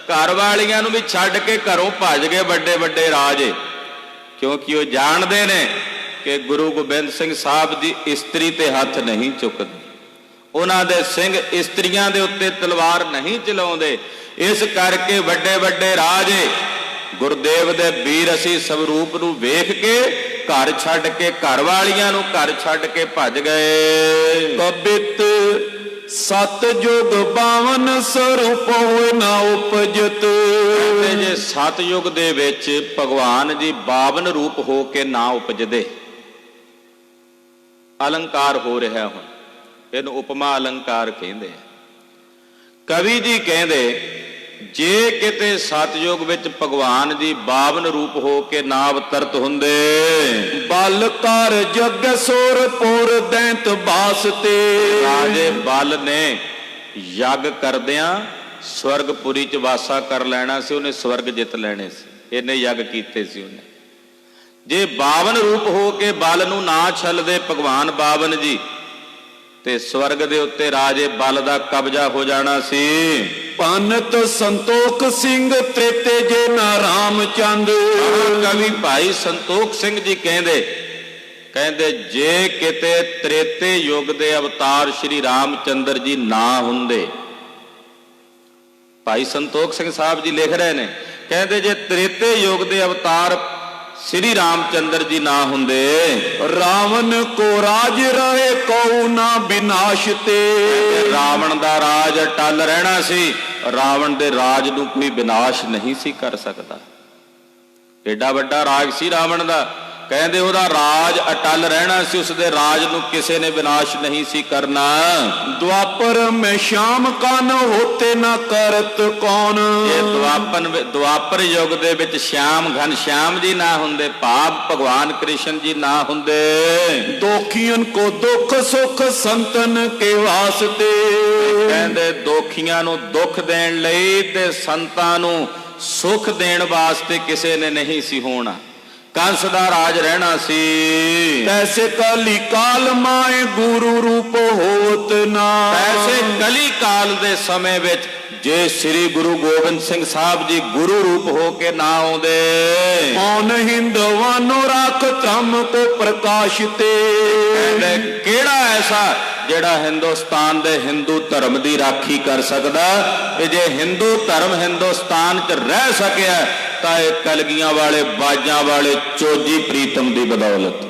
ਘਰ ਵਾਲੀਆਂ ਨੂੰ ਵੀ ਛੱਡ ਕੇ ਘਰੋਂ ਭੱਜ ਗਏ ਵੱਡੇ ਵੱਡੇ ਰਾਜੇ, ਕਿਉਂਕਿ ਉਹ ਜਾਣਦੇ ਨੇ ਕਿ ਗੁਰੂ ਗੋਬਿੰਦ ਸਿੰਘ ਸਾਹਿਬ ਦੀ ਇਸਤਰੀ ਤੇ ਹੱਥ ਨਹੀਂ ਚੁੱਕਦੇ, ਉਹਨਾਂ ਦੇ ਸਿੰਘ ਇਸਤਰੀਆਂ ਦੇ ਉੱਤੇ ਤਲਵਾਰ ਨਹੀਂ ਚਲਾਉਂਦੇ। ਇਸ ਕਰਕੇ ਵੱਡੇ ਵੱਡੇ ਰਾਜੇ ਗੁਰਦੇਵ ਦੇ ਵੀਰ ਅਸੀਂ ਸਵਰੂਪ ਨੂੰ ਵੇਖ ਕੇ ਘਰ ਛੱਡ ਕੇ, ਘਰ ਵਾਲੀਆਂ ਨੂੰ ਘਰ ਛੱਡ ਕੇ ਭੱਜ ਗਏ।
ਕਬਿਤ ਸਤਜੁਗ 52 ਸਰੂਪ ਹੋਏ ਨਾ ਉਪਜਤ,
ਜੇ ਸਤਯੁਗ ਦੇ ਵਿੱਚ ਭਗਵਾਨ ਜੀ 52 ਰੂਪ ਹੋ ਕੇ ਨਾ ਉਪਜਦੇ, ਅਲੰਕਾਰ ਹੋ ਰਿਹਾ ਹੁਣ, ਇਹਨੂੰ ਉਪਮਾ ਅਲੰਕਾਰ ਕਹਿੰਦੇ ਆ। ਕਵੀ ਜੀ ਕਹਿੰਦੇ ਜੇ ਕਿਤੇ ਸਤਯੁਗ ਵਿੱਚ ਭਗਵਾਨ ਜੀ 52 ਰੂਪ ਹੋ ਕੇ ਨਾ ਅਵਤਰਤ ਹੁੰਦੇ।
ਬਲ ਕਰ ਜਗ ਸੁਰ ਪੁਰ ਦੈਂਤ ਬਾਸਤੇ।
ਰਾਜੇ ਬਲ ਨੇ ਯੱਗ ਕਰਦਿਆਂ ਸਵਰਗਪੁਰੀ ਚ ਵਾਸਾ ਕਰ ਲੈਣਾ ਸੀ, ਉਹਨੇ ਸਵਰਗ ਜਿੱਤ ਲੈਣੇ ਸੀ, ਇਹਨੇ ਯੱਗ ਕੀਤੇ ਸੀ ਉਹਨੇ। ਜੇ 52 ਰੂਪ ਹੋ ਕੇ ਬਲ ਨੂੰ ਨਾ ਛੱਲਦੇ ਭਗਵਾਨ 52 ਜੀ, ਤੇ ਸਵਰਗ ਦੇ ਉੱਤੇ ਰਾਜੇ ਬਲ ਦਾ ਕਬਜ਼ਾ ਹੋ ਜਾਣਾ ਸੀ।
ਪੰਨਤ ਸੰਤੋਖ ਸਿੰਘ ਤ੍ਰੇਤੇ ਜੇ ਨਾ ਰਾਮਚੰਦ।
ਕਵੀ ਭਾਈ ਸੰਤੋਖ ਸਿੰਘ ਜੀ ਕਹਿੰਦੇ ਜੇ ਕਿਤੇ ਤ੍ਰੇਤੇ ਯੁੱਗ ਦੇ ਅਵਤਾਰ ਸ਼੍ਰੀ ਰਾਮਚੰਦਰ ਜੀ ਨਾ ਹੁੰਦੇ। ਭਾਈ ਸੰਤੋਖ ਸਿੰਘ ਸਾਹਿਬ ਜੀ ਲਿਖ ਰਹੇ ਨੇ, ਕਹਿੰਦੇ ਜੇ ਤ੍ਰੇਤੇ ਯੁੱਗ ਦੇ ਅਵਤਾਰ ਸ਼੍ਰੀ ਰਾਮਚੰਦਰ ਜੀ ਨਾ ਹੁੰਦੇ,
ਰਾਵਣ ਕੋ ਰਾਜ ਰਹੇ ਕਉ ਨਾ ਵਿਨਾਸ਼ ਤੇ।
ਰਾਵਣ ਦਾ ਰਾਜ ਅਟਲ ਰਹਿਣਾ ਸੀ, ਰਾਵਣ ਦੇ ਰਾਜ ਨੂੰ ਕੋਈ ਵਿਨਾਸ਼ ਨਹੀਂ ਸੀ ਕਰ ਸਕਦਾ। ਏਡਾ ਵੱਡਾ ਰਾਜ ਸੀ ਰਾਵਣ ਦਾ, ਕਹਿੰਦੇ ਉਹਦਾ ਰਾਜ ਅਟਲ ਰਹਿਣਾ ਸੀ, ਉਸਦੇ ਰਾਜ ਨੂੰ ਕਿਸੇ ਨੇ ਵਿਨਾਸ਼ ਨਹੀਂ ਸੀ ਕਰਨਾ।
ਦੁਆਪਰ ਮੈਂ ਸ਼ਾਮ ਕਨ ਹੋਤੇ ਨਾ ਕਰਤ ਕੌਣ।
ਇਹ ਦੁਆਪਰ ਯੁੱਗ ਦੇ ਵਿੱਚ ਸ਼ਾਮ ਘਨ ਸ਼ਾਮ ਜੀ ਨਾ ਹੁੰਦੇ, ਭਾਵ ਭਗਵਾਨ ਕ੍ਰਿਸ਼ਨ ਜੀ ਨਾ ਹੁੰਦੇ।
ਦੋਖੀਆਂ ਕੋ ਦੁੱਖ ਸੁਖ ਸੰਤਨ ਕੇ ਵਾਸਤੇ।
ਕਹਿੰਦੇ ਦੋਖੀਆਂ ਨੂੰ ਦੁੱਖ ਦੇਣ ਲਈ ਤੇ ਸੰਤਾਂ ਨੂੰ ਸੁਖ ਦੇਣ ਵਾਸਤੇ ਕਿਸੇ ਨੇ ਨਹੀਂ ਸੀ ਹੋਣਾ। ਕੰਸ ਦਾ ਰਾਜ ਰਹਿਣਾ ਸੀ।
ਤੈਸੇ ਕਲੀ ਕਾਲ ਮਾਏ ਗੁਰੂ ਰੂਪ ਹੋਤ ਨਾ।
ਤੈਸੇ ਕਲੀ ਕਾਲ ਦੇ ਸਮੇਂ ਵਿੱਚ ਜੇ ਸ੍ਰੀ ਗੁਰੂ ਗੋਬਿੰਦ ਸਿੰਘ ਸਾਹਿਬ ਜੀ ਗੁਰੂ ਰੂਪ ਹੋ ਕੇ ਨਾ ਆਉਂਦੇ।
ਕੌਣ ਹਿੰਦਵਾਨੋ ਰੱਖ ਧਰਮ ਕੋ ਪ੍ਰਕਾਸ਼ ਤੇ।
ਕਹਿੰਦੇ ਕਿਹੜਾ ਐਸਾ ਜਿਹੜਾ ਹਿੰਦੁਸਤਾਨ ਦੇ ਹਿੰਦੂ ਧਰਮ ਦੀ ਰਾਖੀ ਕਰ ਸਕਦਾ। ਜੇ ਹਿੰਦੂ ਧਰਮ ਹਿੰਦੁਸਤਾਨ 'ਚ ਰਹਿ ਸਕਿਆ ਤਾਂ ਇਹ ਕਲਗੀਆਂ ਵਾਲੇ ਬਾਜਾਂ ਵਾਲੇ ਚੋਜੀ ਪ੍ਰੀਤਮ ਦੀ ਬਦੌਲਤ।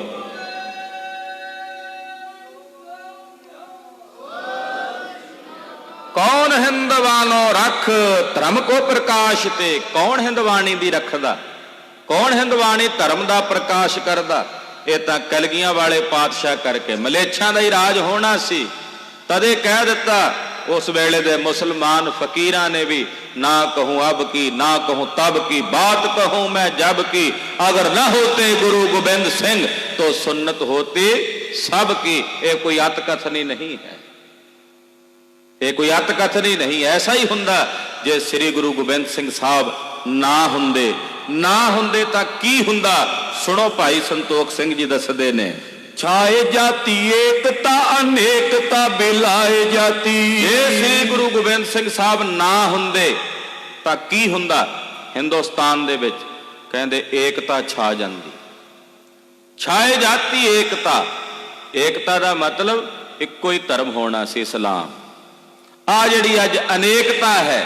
ਕੌਣ ਹਿੰਦਵਾਨੋ ਰੱਖ ਧਰਮ ਕੋ ਪ੍ਰਕਾਸ਼ ਤੇ। ਕੌਣ ਹਿੰਦਵਾਣੀ ਦੀ ਰੱਖਦਾ, ਕੌਣ ਹਿੰਦਵਾਣੀ ਧਰਮ ਦਾ ਪ੍ਰਕਾਸ਼ ਕਰਦਾ। ਇਹ ਤਾਂ ਕਲਗੀਆਂ ਵਾਲੇ ਪਾਤਸ਼ਾਹ ਕਰਕੇ ਮਲੇਛਾਂ ਦਾ ਹੀ ਰਾਜ ਹੋਣਾ ਸੀ। ਤਦੇ ਕਹਿ ਦਿੱਤਾ ਉਸ ਵੇਲੇ ਦੇ ਮੁਸਲਮਾਨ ਫਕੀਰਾਂ ਨੇ ਵੀ, ਨਾ ਕਹੂੰ ਅਬ ਕੀ ਨਾ ਕਹੂੰ ਤਬ ਕੀ, ਬਾਤ ਕਹੂੰ ਮੈਂ ਜਬ ਕੀ, ਅਗਰ ਨਾ ਹੋਤੇ ਗੁਰੂ ਗੋਬਿੰਦ ਸਿੰਘ तो सुन्नत होती सब की। ये कोई अतकथनी नहीं है, ये कोई अतकथनी नहीं। ऐसा ही हुंदा जे श्री गुरु गोबिंद सिंह साहब ना हुंदे तां की हुंदा। सुनो भाई संतोख सिंह जी दसदे ने,
छाए जाती एकता अनेकता बिलाए जाती।
जे श्री गुरु गोबिंद सिंह साहब ना हुंदे तां की हुंदा। हिंदुस्तान दे विच कहंदे एकता छा जांदी। छाए जाती एकता, एकता दा मतलब इक्को ही धर्म होना सी इस्लाम। आ जिहड़ी अज अनेकता है,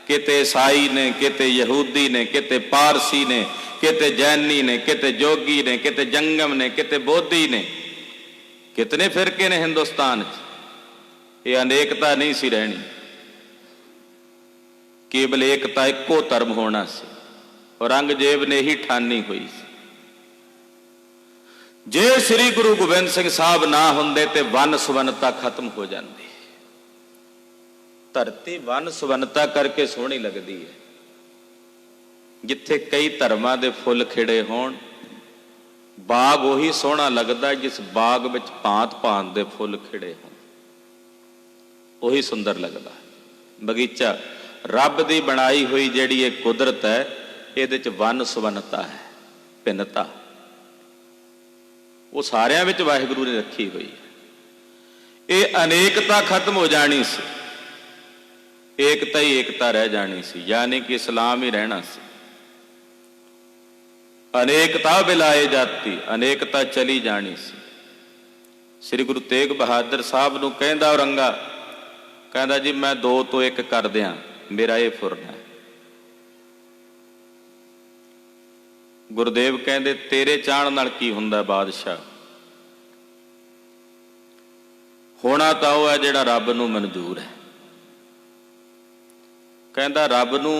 किते ईसाई ने, किते यहूदी ने, किते पारसी ने, किते जैनी ने, किते जोगी ने, किते जंगम ने, किते बोधी ने, कितने फिरके ने हिंदुस्तान च। ये अनेकता नहीं सी रहनी, केवल एकता इक्को धर्म होना सी। औरंगजेब ने ही ठानी हुई सी। जे श्री गुरु गोबिंद सिंह साहब ना हुंदे ते वन सुवनता खत्म हो जाती। धरती वन सुवनता करके सोहनी लगती है। जिथे कई धर्मां दे फुल खिड़े होण, बाग उही सोहना लगदा जिस बाग विच भांत भांत दे फुल खिड़े होण, उही सुंदर लगदा। बगीचा रब दी बनाई हुई जिहड़ी ये कुदरत है, इहदे च वन सुवनता है, भिन्नता वो सारियां विच वाहिगुरू ने रखी हुई है। ये अनेकता खत्म हो जानी सी, एकता ही एकता रह जानी सी, यानी कि इस्लाम ही रहना सी। अनेकता बिलाए जाती, अनेकता चली जानी सी। श्री गुरु तेग बहादुर साहब नूं कहंदा औरंगा, कहंदा जी मैं दो तो एक कर दियां, मेरा ये फुरना है। गुरुदेव कहंदे तेरे चाहण नाल की हुंदा बादशाह, होना तां ओह है जिहड़ा रब नूं मंजूर है। कहंदा रब नूं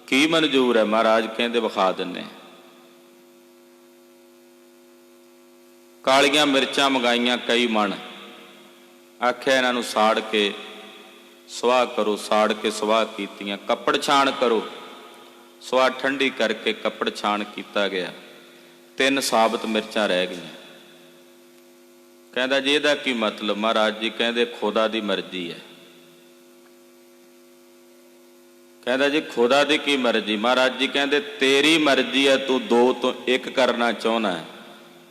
की मंजूर है महाराज? कहंदे विखा दिंने। कालियां मिर्चां मंगाइयां कई मन, आख्या इन्हां नूं साड़ के ਸਵਾਹ ਕਰੋ, ਸਾੜ ਕੇ ਸਵਾਹ ਕੀਤੀਆਂ। ਕੱਪੜ ਛਾਣ ਕਰੋ, ਸਵਾਹ ਠੰਡੀ ਕਰਕੇ ਕੱਪੜ ਛਾਣ ਕੀਤਾ ਗਿਆ। 3 ਸਾਬਤ ਮਿਰਚਾਂ ਰਹਿ ਗਈਆਂ। ਕਹਿੰਦਾ ਜੀ ਇਹਦਾ ਕੀ ਮਤਲਬ? ਮਹਾਰਾਜ ਜੀ ਕਹਿੰਦੇ ਖੁਦਾ ਦੀ ਮਰਜ਼ੀ ਹੈ। ਕਹਿੰਦਾ ਜੀ ਖੁਦਾ ਦੀ ਕੀ ਮਰਜ਼ੀ? ਮਹਾਰਾਜ ਜੀ ਕਹਿੰਦੇ ਤੇਰੀ ਮਰਜ਼ੀ ਹੈ, ਤੂੰ 2 ਤੋਂ 1 ਕਰਨਾ ਚਾਹੁੰਦਾ ਹੈ,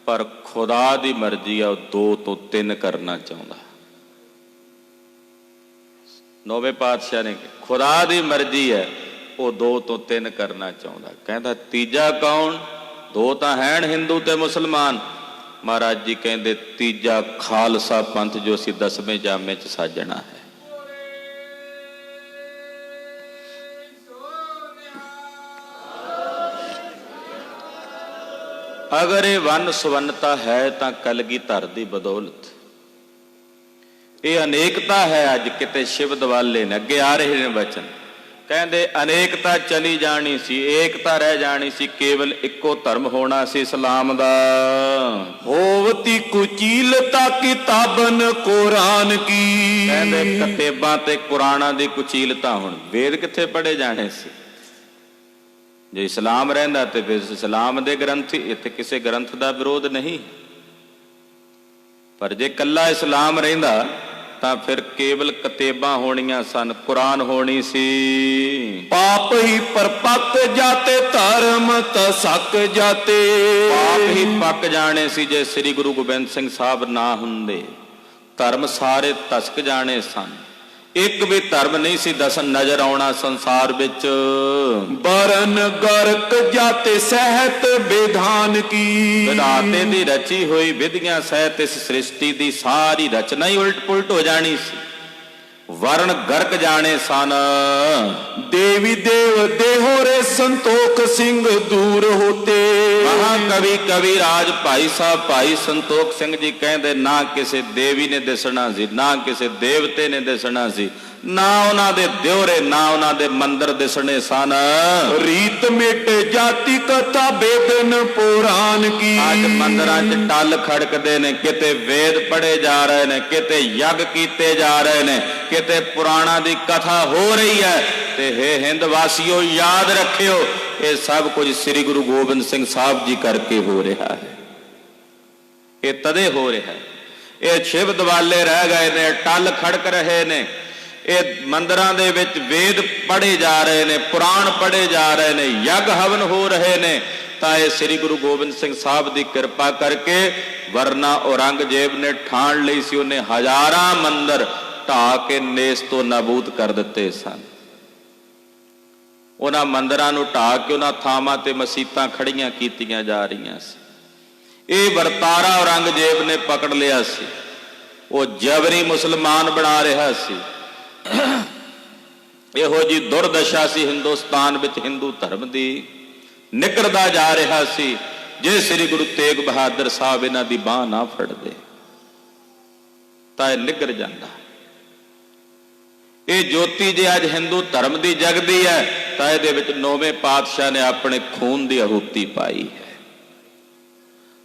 ਪਰ ਖੁਦਾ ਦੀ ਮਰਜ਼ੀ ਹੈ, ਉਹ 2 ਤੋਂ 3 ਕਰਨਾ ਚਾਹੁੰਦਾ। ਨੌਵੇਂ ਪਾਤਸ਼ਾਹ ਨੇ ਖੁਦਾ ਦੀ ਮਰਜ਼ੀ ਹੈ, ਉਹ 2 ਤੋਂ 3 ਕਰਨਾ ਚਾਹੁੰਦਾ। ਕਹਿੰਦਾ ਤੀਜਾ ਕੌਣ? 2 ਤਾਂ ਹੈਣ ਹਿੰਦੂ ਤੇ ਮੁਸਲਮਾਨ। ਮਹਾਰਾਜ ਜੀ ਕਹਿੰਦੇ ਤੀਜਾ ਖਾਲਸਾ ਪੰਥ, ਜੋ ਅਸੀਂ 10ਵੇਂ ਜਾਮੇ 'ਚ ਸਾਜਣਾ ਹੈ। ਅਗਰ ਇਹ ਵੰਨ ਸੁਵੰਨਤਾ ਹੈ ਤਾਂ ਕਲਗੀਧਰ ਦੀ ਬਦੌਲਤ। ਇਹ ਅਨੇਕਤਾ ਹੈ। ਅੱਜ ਕਿਤੇ ਸ਼ਿਵ ਦਵਾਲੇ ਨੇ, ਅੱਗੇ ਆ ਰਹੇ ਨੇ ਬਚਨ, ਕਹਿੰਦੇ ਅਨੇਕਤਾ ਚਲੀ ਜਾਣੀ ਸੀ, ਏਕਤਾ ਰਹਿ ਜਾਣੀ ਸੀ, ਕੇਵਲ ਇੱਕੋ ਧਰਮ ਹੋਣਾ ਸੀ ਇਸਲਾਮ ਦਾ।
ਹੋਵਤੀ ਕੁਚੀਲਤਾ ਕਿਤਾਬਨ ਕੁਰਾਨ ਕੀ।
ਕਹਿੰਦੇ ਕਿਤਾਬਾਂ ਤੇ ਕੁਰਾਨਾਂ ਦੀ ਕੁਚੀਲਤਾ। ਹੁਣ ਵੇਦ ਕਿੱਥੇ ਪੜ੍ਹੇ ਜਾਣੇ ਸੀ? ਜੇ ਇਸਲਾਮ ਰਹਿੰਦਾ ਤੇ ਫਿਰ ਇਸਲਾਮ ਦੇ ਗ੍ਰੰਥ, ਇੱਥੇ ਕਿਸੇ ਗ੍ਰੰਥ ਦਾ ਵਿਰੋਧ ਨਹੀਂ, ਪਰ ਜੇ ਕੱਲਾ ਇਸਲਾਮ ਰਹਿੰਦਾ ਤਾਂ ਫਿਰ ਕੇਵਲ ਕਿਤਾਬਾਂ ਹੋਣੀਆਂ ਸਨ, ਕੁਰਾਨ ਹੋਣੀ ਸੀ।
ਪਾਪ ਹੀ ਪਰਪੱਕ ਜਾਤੇ ਧਰਮ ਤਸਕ ਜਾਤੇ।
ਪਾਪ ਹੀ ਪੱਕ ਜਾਣੇ ਸੀ ਜੇ ਸ੍ਰੀ ਗੁਰੂ ਗੋਬਿੰਦ ਸਿੰਘ ਸਾਹਿਬ ਨਾ ਹੁੰਦੇ। ਧਰਮ ਸਾਰੇ ਤਸਕ ਜਾਣੇ ਸਨ। ਇੱਕ ਵੀ ਧਰਮ ਨਹੀਂ ਸੀ ਦਸਨ ਨਜ਼ਰ ਆਉਣਾ ਸੰਸਾਰ ਵਿੱਚ।
ਬਰਨ ਗਰਕ ਜਾਤੇ ਸਹਿਤ ਵਿਧਾਨ ਕੀ।
ਵਿਧਾਤੇ ਦੀ ਰਚੀ ਹੋਈ ਵਿਧੀਆਂ ਸਹਿਤ ਇਸ ਸ੍ਰਿਸ਼ਟੀ ਦੀ ਸਾਰੀ ਰਚਨਾ ਹੀ ਉਲਟ ਪੁਲਟ ਹੋ ਜਾਣੀ ਸੀ। ਵਰਨ ਗਰਕ ਜਾਣੇ ਸਨ।
ਦੇਵੀ ਦੇਵ ਦੇਹੋ ਰੇ ਸੰਤੋਖ ਸਿੰਘ ਦੂਰ ਹੋਤੇ।
ਮਹਾਕਵੀ ਕਵੀ ਰਾਜ ਭਾਈ ਸਾਹਿਬ ਭਾਈ ਸੰਤੋਖ ਸਿੰਘ ਜੀ ਕਹਿੰਦੇ ਨਾ ਕਿਸੇ ਦੇਵੀ ਨੇ ਦਿਸਣਾ ਸੀ, ਨਾ ਕਿਸੇ ਦੇਵਤੇ ਨੇ ਦਿਸਣਾ ਸੀ, ਨਾ ਉਹਨਾਂ ਦੇ ਦਿਉਰੇ, ਨਾ ਉਹਨਾਂ ਦੇ ਮੰਦਰ ਦਿਸਣੇ ਸਨ।
ਰੀਤ ਮਿਟ ਜਾਤੀ ਕਥਾ ਬੇਦਨ ਪੁਰਾਨ ਕੀ।
ਅੱਜ ਮੰਦਰਾਂ 'ਚ ਟੱਲ ਖੜਕਦੇ ਨੇ, ਕਿਤੇ ਵੇਦ ਪੜ੍ਹੇ ਜਾ ਰਹੇ ਨੇ, ਕਿਤੇ ਯੱਗ ਕੀਤੇ ਜਾ ਰਹੇ ਨੇ, ਕਿਤੇ ਪੁਰਾਣਾਂ ਦੀ ਕਥਾ ਹੋ ਰਹੀ ਹੈ। ਤੇ ਹੇ ਹਿੰਦ ਵਾਸੀਓ, ਯਾਦ ਰੱਖਿਓ ਇਹ ਸਭ ਕੁਝ ਸ੍ਰੀ ਗੁਰੂ ਗੋਬਿੰਦ ਸਿੰਘ ਸਾਹਿਬ ਜੀ ਕਰਕੇ ਹੋ ਰਿਹਾ ਹੈ। ਇਹ ਤਦੇ ਹੋ ਰਿਹਾ ਹੈ। ਇਹ ਸ਼ਿਵ ਦਵਾਲੇ ਰਹਿ ਗਏ ਨੇ, ਟੱਲ ਖੜਕ ਰਹੇ ਨੇ, ਇਹ ਮੰਦਰਾਂ ਦੇ ਵਿੱਚ ਵੇਦ ਪੜ੍ਹੇ ਜਾ ਰਹੇ ਨੇ, ਪੁਰਾਣ ਪੜ੍ਹੇ ਜਾ ਰਹੇ ਨੇ, ਯੱਗ ਹਵਨ ਹੋ ਰਹੇ ਨੇ, ਤਾਂ ਇਹ ਸ੍ਰੀ ਗੁਰੂ ਗੋਬਿੰਦ ਸਿੰਘ ਸਾਹਿਬ ਦੀ ਕਿਰਪਾ ਕਰਕੇ। ਵਰਨਾ ਔਰੰਗਜ਼ੇਬ ਨੇ ਠਾਣ ਲਈ ਸੀ, ਉਹਨੇ ਹਜ਼ਾਰਾਂ ਮੰਦਰ ਢਾਹ ਕੇ ਨੇਸ ਤੋਂ ਨਾਬੂਦ ਕਰ ਦਿੱਤੇ ਸਨ। ਉਹਨਾਂ ਮੰਦਰਾਂ ਨੂੰ ਢਾਹ ਕੇ ਉਹਨਾਂ ਥਾਵਾਂ ਤੇ ਮਸੀਤਾਂ ਖੜੀਆਂ ਕੀਤੀਆਂ ਜਾ ਰਹੀਆਂ ਸੀ। ਇਹ ਵਰਤਾਰਾ ਔਰੰਗਜ਼ੇਬ ਨੇ ਪਕੜ ਲਿਆ ਸੀ। ਉਹ ਜਬਰੀ ਮੁਸਲਮਾਨ ਬਣਾ ਰਿਹਾ ਸੀ। ਇਹੋ ਜੀ ਦੁਰਦਸ਼ਾ ਸੀ ਹਿੰਦੁਸਤਾਨ ਵਿੱਚ ਹਿੰਦੂ ਧਰਮ ਦੀ। ਨਿਕਲਦਾ ਜਾ ਰਿਹਾ ਸੀ। ਜੇ ਸ੍ਰੀ ਗੁਰੂ ਤੇਗ ਬਹਾਦਰ ਸਾਹਿਬ ਇਹਨਾਂ ਦੀ ਬਾਂਹ ਨਾ ਫੜਦੇ ਤਾਂ ਇਹ ਨਿੱਗਰ ਜਾਂਦਾ। ਇਹ ਜੋਤੀ ਜੇ ਅੱਜ ਹਿੰਦੂ ਧਰਮ ਦੀ ਜਗਦੀ ਹੈ ਤਾਂ ਇਹਦੇ ਵਿੱਚ 9ਵੇਂ ਪਾਤਸ਼ਾਹ ਨੇ ਆਪਣੇ ਖੂਨ ਦੀ ਆਹੂਤੀ ਪਾਈ ਹੈ।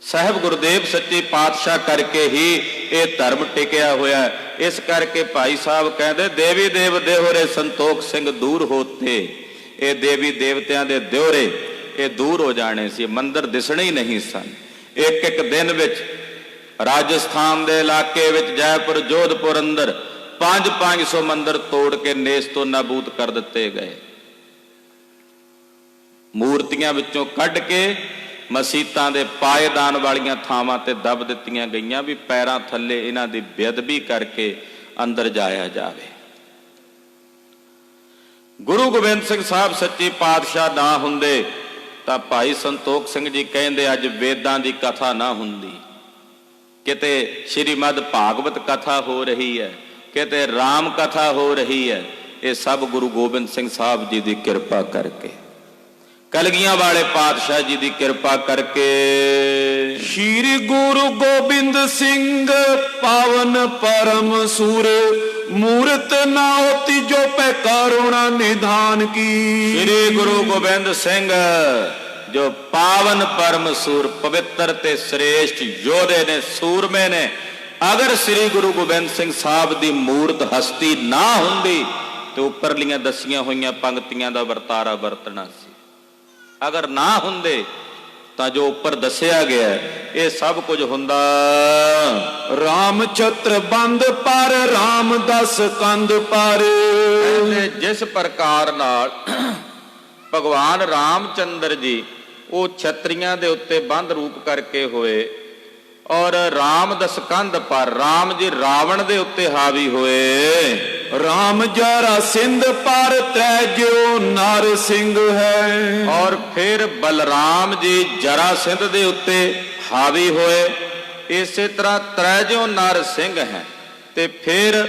ਸਾਹਿਬ ਗੁਰਦੇਵ ਸੱਚੇ ਪਾਤਸ਼ਾਹ ਕਰਕੇ ਹੀ ਇਹ ਧਰਮ ਟਿਕਿਆ ਹੋਇਆ ਹੈ। ਇਸ ਕਰਕੇ ਭਾਈ ਸਾਹਿਬ ਕਹਿੰਦੇ ਦੇਵੀ ਦੇਵ ਦੇਹੋਰੇ ਸੰਤੋਖ ਸਿੰਘ ਦੂਰ ਹੋਤੇ। ਇਹ ਦੇਵੀ ਦੇਵਤਿਆਂ ਦੇ ਦਿਉਰੇ ਇਹ ਦੂਰ ਹੋ ਜਾਣੇ ਸੀ, ਮੰਦਰ ਦਿਸਣੇ ਹੀ ਨਹੀਂ ਸਨ। ਇੱਕ ਇੱਕ ਦਿਨ ਵਿੱਚ ਰਾਜਸਥਾਨ ਦੇ ਇਲਾਕੇ ਵਿੱਚ ਜੈਪੁਰ ਜੋਧਪੁਰ ਅੰਦਰ 500 ਮੰਦਰ ਤੋੜ ਕੇ ਨੇਸ ਤੋਂ ਨਾਬੂਦ ਕਰ ਦਿੱਤੇ ਗਏ। ਮੂਰਤੀਆਂ ਵਿੱਚੋਂ ਕੱਢ ਕੇ ਮਸੀਤਾਂ ਦੇ ਪਾਏਦਾਨ ਵਾਲੀਆਂ ਥਾਵਾਂ ਤੇ ਦੱਬ ਦਿੱਤੀਆਂ ਗਈਆਂ ਵੀ ਪੈਰਾਂ ਥੱਲੇ ਇਹਨਾਂ ਦੀ ਬੇਅਦਬੀ ਕਰਕੇ ਅੰਦਰ ਜਾਇਆ ਜਾਵੇ। ਗੁਰੂ ਗੋਬਿੰਦ ਸਿੰਘ ਸਾਹਿਬ ਸੱਚੇ ਪਾਤਸ਼ਾਹ ਨਾ ਹੁੰਦੇ ਤਾਂ ਭਾਈ ਸੰਤੋਖ ਸਿੰਘ ਜੀ ਕਹਿੰਦੇ ਅੱਜ ਵੇਦਾਂ ਦੀ ਕਥਾ ਨਾ ਹੁੰਦੀ, ਕਿਤੇ ਸ਼੍ਰੀਮਦ ਭਾਗਵਤ ਕਥਾ ਹੋ ਰਹੀ ਹੈ, ਕਿਤੇ ਰਾਮ ਕਥਾ ਹੋ ਰਹੀ ਹੈ। ਇਹ ਸਭ ਗੁਰੂ ਗੋਬਿੰਦ ਸਿੰਘ ਸਾਹਿਬ ਜੀ ਦੀ ਕਿਰਪਾ ਕਰਕੇ, ਕਲਗੀਆਂ ਵਾਲੇ ਪਾਤਸ਼ਾਹ ਜੀ ਦੀ ਕਿਰਪਾ ਕਰਕੇ।
ਸ਼੍ਰੀ ਗੁਰੂ ਗੋਬਿੰਦ ਸਿੰਘ ਪਾਵਨ ਪਰਮ ਸੂਰ ਮੂਰਤ ਨਾ ਹੋਤੀ ਜੋ ਪੈ ਕਰੁਣਾ ਨਿਧਾਨ ਕੀ।
ਸ਼੍ਰੀ ਗੁਰੂ ਗੋਬਿੰਦ ਸਿੰਘ ਜੋ ਪਾਵਨ ਪਰਮ ਸੂਰ, ਪਵਿੱਤਰ ਤੇ ਸ੍ਰੇਸ਼ਟ ਯੋਧੇ ਨੇ, ਸੂਰਮੇ ਨੇ, ਅਗਰ ਸ੍ਰੀ ਗੁਰੂ ਗੋਬਿੰਦ ਸਿੰਘ ਸਾਹਿਬ ਦੀ ਮੂਰਤ ਹਸਤੀ ਨਾ ਹੁੰਦੀ ਤੇ ਉੱਪਰਲੀਆਂ ਦਸੀਆਂ ਹੋਈਆਂ ਪੰਕਤੀਆਂ ਦਾ ਵਰਤਾਰਾ ਵਰਤਣਾ ਸੀ। ਅਗਰ ਨਾ ਹੁੰਦੇ ਤਾਂ ਜੋ ਉੱਪਰ ਦੱਸਿਆ ਗਿਆ ਇਹ ਸਭ ਕੁਝ ਹੁੰਦਾ।
ਰਾਮ ਛਤਰ ਬੰਦ ਪਰ ਰਾਮਦਾਸ ਕੰਧ ਪਰ।
ਜਿਸ ਪ੍ਰਕਾਰ ਨਾਲ ਭਗਵਾਨ ਰਾਮਚੰਦਰ ਜੀ ਉਹ ਛਤਰੀਆਂ ਦੇ ਉੱਤੇ ਬੰਦ ਰੂਪ ਕਰਕੇ ਹੋਏ ਔਰ ਰਾਮਦਾਸ ਕੰਧ ਪਰ, ਰਾਮ ਜੀ ਰਾਵਣ ਦੇ ਉੱਤੇ ਹਾਵੀ ਹੋਏ।
ਰਾਮ ਜਰਾ ਸਿੰਧ ਪਰ ਤ੍ਰੈ ਜਿਉ ਨਰ ਸਿੰਘ ਹੈ।
ਔਰ ਫਿਰ ਬਲਰਾਮ ਜੀ ਜਰਾ ਸਿੰਧ ਦੇ ਉੱਤੇ ਹਾਵੀ ਹੋਏ। ਇਸੇ ਤਰ੍ਹਾਂ ਤ੍ਰੈ ਜਿਉ ਨਰ ਸਿੰਘ ਹੈ ਤੇ ਫਿਰ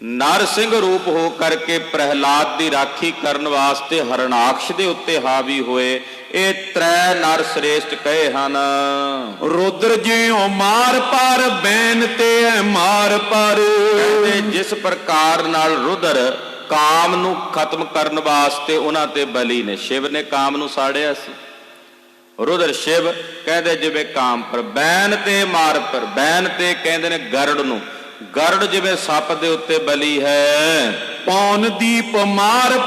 ਨਰ ਸਿੰਘ ਰੂਪ ਹੋ ਕਰਕੇ ਪ੍ਰਹਿਲਾਦ ਦੀ ਰਾਖੀ ਕਰਨ ਵਾਸਤੇ ਹਰਨਾਕਸ਼ ਦੇ ਉੱਤੇ ਹਾਵੀ ਹੋਏ। ਇਹ ਤ੍ਰੈ ਨਰ ਸ੍ਰੇਸ਼ਟ ਕਹੇ ਹਨ।
ਰੁਦਰ ਜਿਉ ਮਾਰ ਪਰ ਬੈਨ ਤੇ ਮਾਰ ਪਰ।
ਜਿਸ ਪ੍ਰਕਾਰ ਨਾਲ ਰੁਦਰ ਕਾਮ ਨੂੰ ਖਤਮ ਕਰਨ ਵਾਸਤੇ ਉਹਨਾਂ ਤੇ ਬਲੀ ਨੇ, ਸ਼ਿਵ ਨੇ ਕਾਮ ਨੂੰ ਸਾੜਿਆ ਸੀ। ਰੁਦਰ ਸ਼ਿਵ ਕਹਿੰਦੇ ਜਿਵੇਂ ਕਾਮ ਪਰ, ਬੈਨ ਤੇ ਮਾਰ ਪਰ, ਬੈਨ ਤੇ ਕਹਿੰਦੇ ਨੇ ਗਰੜ ਨੂੰ, ਗਰੜ ਜਿਵੇਂ ਸੱਪ ਦੇ ਉੱਤੇ ਬਲੀ ਹੈ।
ਪੌਣ ਦੀਪ ਮਾਰ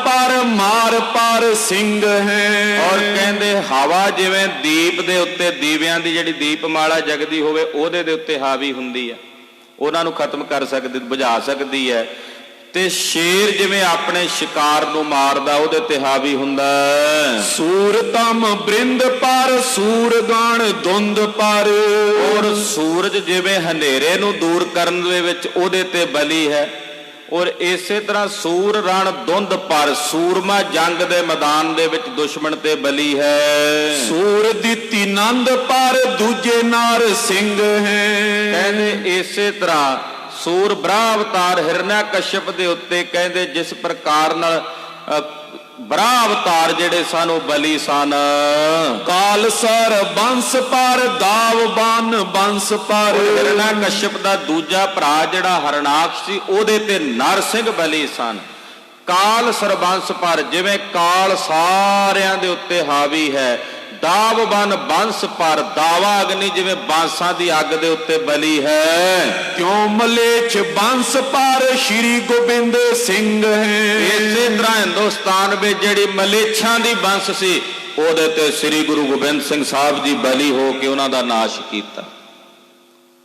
ਪਰ ਸਿੰਘ ਹੈ।
ਔਰ ਕਹਿੰਦੇ ਹਵਾ ਜਿਵੇਂ ਦੀਪ ਦੇ ਉੱਤੇ, ਦੀਵਿਆਂ ਦੀ ਜਿਹੜੀ ਦੀਪਮਾਲਾ ਜਗਦੀ ਹੋਵੇ ਉਹਦੇ ਦੇ ਉੱਤੇ ਹਾਵੀ ਹੁੰਦੀ ਹੈ, ਉਹਨਾਂ ਨੂੰ ਖਤਮ ਕਰ ਸਕਦੀ, ਬੁਝਾ ਸਕਦੀ ਹੈ। ਤੇ ਸ਼ੇਰ ਜਿਵੇਂ ਆਪਣੇ ਸ਼ਿਕਾਰ ਨੂੰ ਮਾਰਦਾ ਉਹਦੇ ਤੇ ਹਾਵੀ ਹੁੰਦਾ।
ਸੂਰਤਮ ਬ੍ਰਿੰਦ ਪਰ ਸੂਰਗਣ ਧੁੰਦ ਪਰ।
ਔਰ ਸੂਰਜ ਜਿਵੇਂ ਹਨੇਰੇ ਨੂੰ ਦੂਰ ਕਰਨ ਦੇ ਵਿੱਚ ਉਹਦੇ ਤੇ ਬਲੀ ਹੈ। ਔਰ ਇਸੇ ਤਰ੍ਹਾਂ ਸੂਰ ਰਣ ਧੁੰਦ ਪਰ, ਸੂਰਮਾ ਜੰਗ ਦੇ ਮੈਦਾਨ ਦੇ ਵਿੱਚ ਦੁਸ਼ਮਣ ਤੇ ਬਲੀ ਹੈ।
ਸੂਰ ਦਿੱਤੀ ਨੰਦ ਪਰ ਦੂਜੇ ਨਾਰ ਸਿੰਘ ਹੈ।
ਕਹਿੰਦੇ ਇਸੇ ਤਰ੍ਹਾਂ ਸੂਰ ਬ੍ਰਹਾ ਅਵਤਾਰ ਹਿਰਨਿਆ ਕਸ਼ਪ ਦੇ ਉੱਤੇ ਕਹਿੰਦੇ ਜਿਸ ਪ੍ਰਕਾਰ ਨਾਲ ਬ੍ਰਹਾ ਅਵਤਾਰ ਜਿਹੜੇ ਸਨ ਉਹ ਬਲੀ ਸਨ।
ਕਾਲਸਰ ਬੰਸ ਪਰ ਦਾਵਬਾਨ ਬੰਸ ਪਰ।
ਹਿਰਨਿਆ ਕਸ਼ਪ ਦਾ ਦੂਜਾ ਭਰਾ ਜਿਹੜਾ ਹਰਨਾਕਸ਼ ਸੀ ਉਹਦੇ ਤੇ ਨਰ ਸਿੰਘ ਬਲੀ ਸਨ। ਕਾਲ ਸਰਬੰਸ ਪਰ, ਜਿਵੇਂ ਕਾਲ ਸਾਰਿਆਂ ਦੇ ਉੱਤੇ ਹਾਵੀ ਹੈ। ਦਾਵਬਨ ਬੰਸ ਪਰ, ਦਾਵਾ ਅਗਨੀ ਜਿਵੇਂ ਬਾਂਸਾਂ ਦੀ ਅੱਗ ਦੇ ਉੱਤੇ ਬਲੀ ਹੈ।
ਕਿਉਂ ਮਲੇਛ ਬੰਸ ਪਰ ਸ਼੍ਰੀ ਗੋਬਿੰਦ ਸਿੰਘ ਹੈ।
ਇਸੇ ਤਰ੍ਹਾਂ ਹਿੰਦੁਸਤਾਨ ਵਿੱਚ ਜਿਹੜੀ ਮਲੇਛਾਂ ਦੀ ਬੰਸ ਸੀ ਉਹਦੇ ਤੇ ਸ੍ਰੀ ਗੁਰੂ ਗੋਬਿੰਦ ਸਿੰਘ ਸਾਹਿਬ ਜੀ ਬਲੀ ਹੋ ਕੇ ਉਹਨਾਂ ਦਾ ਨਾਸ਼ ਕੀਤਾ।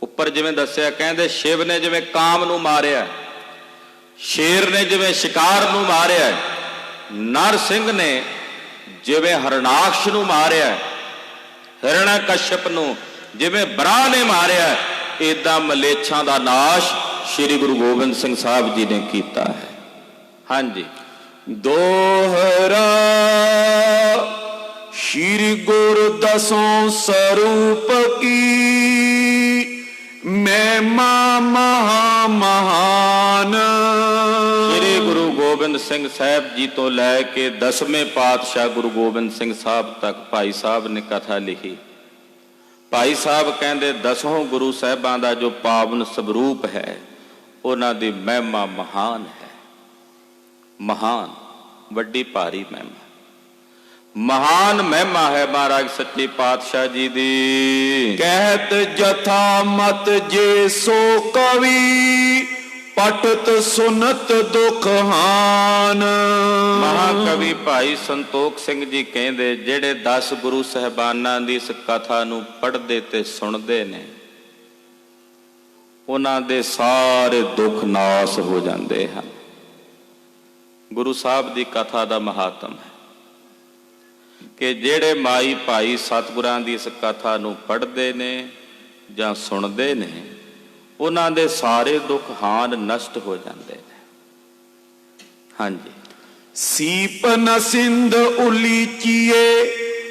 ਉੱਪਰ ਜਿਵੇਂ ਦੱਸਿਆ ਕਹਿੰਦੇ ਸ਼ਿਵ ਨੇ ਜਿਵੇਂ ਕਾਮ ਨੂੰ ਮਾਰਿਆ, ਸ਼ੇਰ ਨੇ ਜਿਵੇਂ ਸ਼ਿਕਾਰ ਨੂੰ ਮਾਰਿਆ, ਨਰ ਸਿੰਘ ਨੇ ਜਿਵੇਂ ਹਰਨਾਕਸ਼ ਨੂੰ ਮਾਰਿਆ, ਹਿਰਣਿਆ ਕਸ਼ਪ ਨੂੰ ਜਿਵੇਂ ਬ੍ਰਹਾ ਨੇ ਮਾਰਿਆ, ਏਦਾਂ ਮਲੇਛਾਂ ਦਾ ਨਾਸ਼ ਸ੍ਰੀ ਗੁਰੂ ਗੋਬਿੰਦ ਸਿੰਘ ਸਾਹਿਬ ਜੀ ਨੇ ਕੀਤਾ ਹੈ। ਹਾਂਜੀ,
ਦੋਹਰਾ ਸ਼੍ਰੀ ਗੁਰੂ ਦਸੋਂ ਸਰੂਪ ਕੀ ਮਹਿਮਾ ਮਹਾ ਮਹਾਨ।
ਸ੍ਰੀ ਗੁਰੂ ਗੋਬਿੰਦ ਸਿੰਘ ਸਾਹਿਬ ਜੀ ਤੋਂ ਲੈ ਕੇ 10ਵੇਂ ਪਾਤਸ਼ਾਹ ਗੁਰੂ ਗੋਬਿੰਦ ਸਿੰਘ ਸਾਹਿਬ ਤੱਕ ਭਾਈ ਸਾਹਿਬ ਨੇ ਕਥਾ ਲਿਖੀ। ਭਾਈ ਸਾਹਿਬ ਕਹਿੰਦੇ 10 ਗੁਰੂ ਸਾਹਿਬਾਂ ਦਾ ਜੋ ਪਾਵਨ ਸਵਰੂਪ ਹੈ ਉਹਨਾਂ ਦੀ ਮਹਿਮਾ ਮਹਾਨ ਹੈ। ਮਹਾਨ, ਵੱਡੀ ਭਾਰੀ ਮਹਿਮਾ, ਮਹਾਨ ਮਹਿਮਾ ਹੈ ਮਹਾਰਾਜ ਸੱਚੇ ਪਾਤਸ਼ਾਹ ਜੀ ਦੀ।
ਕਹਿਤ ਜਥਾ ਮਤ ਜੇ ਸੋ ਕਵੀ ਪਟਤ ਸੁਨਤ ਦੁਖ ਹਾਨ।
ਮਹਾਕਵੀ ਭਾਈ ਸੰਤੋਖ ਸਿੰਘ ਜੀ ਕਹਿੰਦੇ ਜਿਹੜੇ 10 ਗੁਰੂ ਸਾਹਿਬਾਨਾਂ ਦੀ ਇਸ ਕਥਾ ਨੂੰ ਪੜ੍ਹਦੇ ਤੇ ਸੁਣਦੇ ਨੇ ਉਹਨਾਂ ਦੇ ਸਾਰੇ ਦੁੱਖ ਨਾਸ ਹੋ ਜਾਂਦੇ ਹਨ। ਗੁਰੂ ਸਾਹਿਬ ਦੀ ਕਥਾ ਦਾ ਮਹਾਤਮ ਹੈ ਕਿ ਜਿਹੜੇ ਮਾਈ ਭਾਈ ਸਤਿਗੁਰਾਂ ਦੀ ਇਸ ਕਥਾ ਨੂੰ ਪੜ੍ਹਦੇ ਨੇ ਜਾਂ ਸੁਣਦੇ ਨੇ ਉਹਨਾਂ ਦੇ ਸਾਰੇ ਦੁੱਖ ਹਾਨ ਨਸ਼ਟ ਹੋ ਜਾਂਦੇ ਨੇ। ਹਾਂਜੀ,
ਸੀਪ ਨ ਸਿੰਧ ਉਲੀਚੀਏ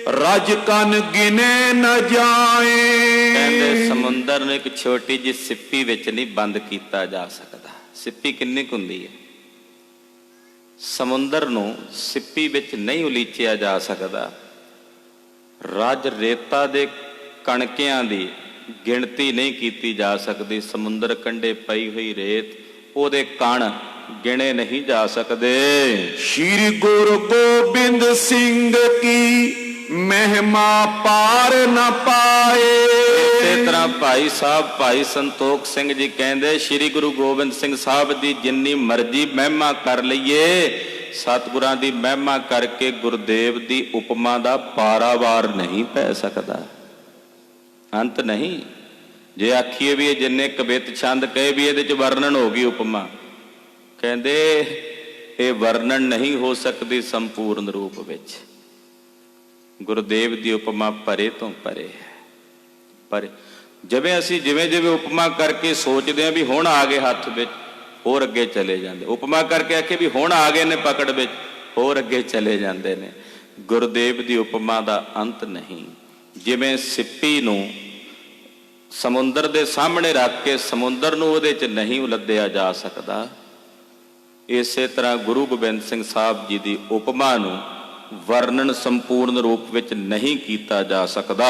ਰਜ ਕਨ ਗਿਨੇ ਨ ਜਾਏ।
ਕਹਿੰਦੇ ਸਮੁੰਦਰ ਨੂੰ ਇੱਕ ਛੋਟੀ ਜਿਹੀ ਸਿੱਪੀ ਵਿੱਚ ਨਹੀਂ ਬੰਦ ਕੀਤਾ ਜਾ ਸਕਦਾ। ਸਿੱਪੀ ਕਿੰਨੀ ਕੁ ਹੁੰਦੀ ਹੈ? ਸਮੁੰਦਰ ਨੂੰ ਸਿੱਪੀ ਵਿੱਚ ਨਹੀਂ ਉਲੀਚਿਆ ਜਾ ਸਕਦਾ। ਰਜ ਰੇਤਾ ਦੇ ਕਣਕਿਆਂ ਦੀ ਗਿਣਤੀ ਨਹੀਂ ਕੀਤੀ ਜਾ ਸਕਦੀ। ਸਮੁੰਦਰ ਕੰਢੇ ਪਈ ਹੋਈ ਰੇਤ, ਉਹਦੇ ਕਣ ਗਿਣੇ ਨਹੀਂ ਜਾ ਸਕਦੇ।
ਸ਼੍ਰੀ ਗੁਰੂ ਗੋਬਿੰਦ ਸਿੰਘ ਕੀ ਮਹਿਮਾ ਪਾਰ ਨ ਪਾਏ।
ਇਸੇ ਤਰ੍ਹਾਂ ਭਾਈ ਸੰਤੋਖ ਸਿੰਘ ਜੀ ਕਹਿੰਦੇ ਸ੍ਰੀ ਗੁਰੂ ਗੋਬਿੰਦ ਸਿੰਘ ਸਾਹਿਬ ਦੀ ਜਿੰਨੀ ਮਰਜ਼ੀ ਮਹਿਮਾ ਕਰ ਲਈਏ, ਸਤਿਗੁਰਾਂ ਦੀ ਮਹਿਮਾ ਕਰਕੇ ਗੁਰਦੇਵ ਦੀ ਉਪਮਾ ਦਾ ਪਾਰਾਵਾਰ ਨਹੀਂ ਪੈ ਸਕਦਾ, ਅੰਤ ਨਹੀਂ। ਜੇ ਆਖੀਏ ਵੀ ਇਹ ਜਿੰਨੇ ਕਵਿਤ ਛੰਦ ਕਹੇ ਵੀ ਇਹਦੇ ਚ ਵਰਣਨ ਹੋ ਗਈ ਉਪਮਾ, ਕਹਿੰਦੇ ਇਹ ਵਰਣਨ ਨਹੀਂ ਹੋ ਸਕਦੀ ਸੰਪੂਰਨ ਰੂਪ ਵਿੱਚ। ਗੁਰਦੇਵ ਦੀ ਉਪਮਾ ਪਰੇ ਤੋਂ ਪਰੇ ਹੈ। ਪਰ ਜਿਵੇਂ ਅਸੀਂ ਜਿਵੇਂ ਉਪਮਾ ਕਰਕੇ ਸੋਚਦੇ ਹਾਂ ਵੀ ਹੁਣ ਆ ਗਏ ਹੱਥ ਵਿੱਚ, ਹੋਰ ਅੱਗੇ ਚਲੇ ਜਾਂਦੇ। ਉਪਮਾ ਕਰਕੇ ਆਖੇ ਵੀ ਹੁਣ ਆ ਗਏ ਨੇ ਪਕੜ ਵਿੱਚ, ਹੋਰ ਅੱਗੇ ਚਲੇ ਜਾਂਦੇ ਨੇ। ਗੁਰਦੇਵ ਦੀ ਉਪਮਾ ਦਾ ਅੰਤ ਨਹੀਂ। ਜਿਵੇਂ ਸਿੱਪੀ ਨੂੰ ਸਮੁੰਦਰ ਦੇ ਸਾਹਮਣੇ ਰੱਖ ਕੇ ਸਮੁੰਦਰ ਨੂੰ ਉਹਦੇ 'ਚ ਨਹੀਂ ਉਲੱਦਿਆ ਜਾ ਸਕਦਾ, ਇਸੇ ਤਰ੍ਹਾਂ ਗੁਰੂ ਗੋਬਿੰਦ ਸਿੰਘ ਸਾਹਿਬ ਜੀ ਦੀ ਉਪਮਾ ਨੂੰ ਵਰਣਨ ਸੰਪੂਰਨ ਰੂਪ ਵਿੱਚ ਨਹੀਂ ਕੀਤਾ ਜਾ ਸਕਦਾ।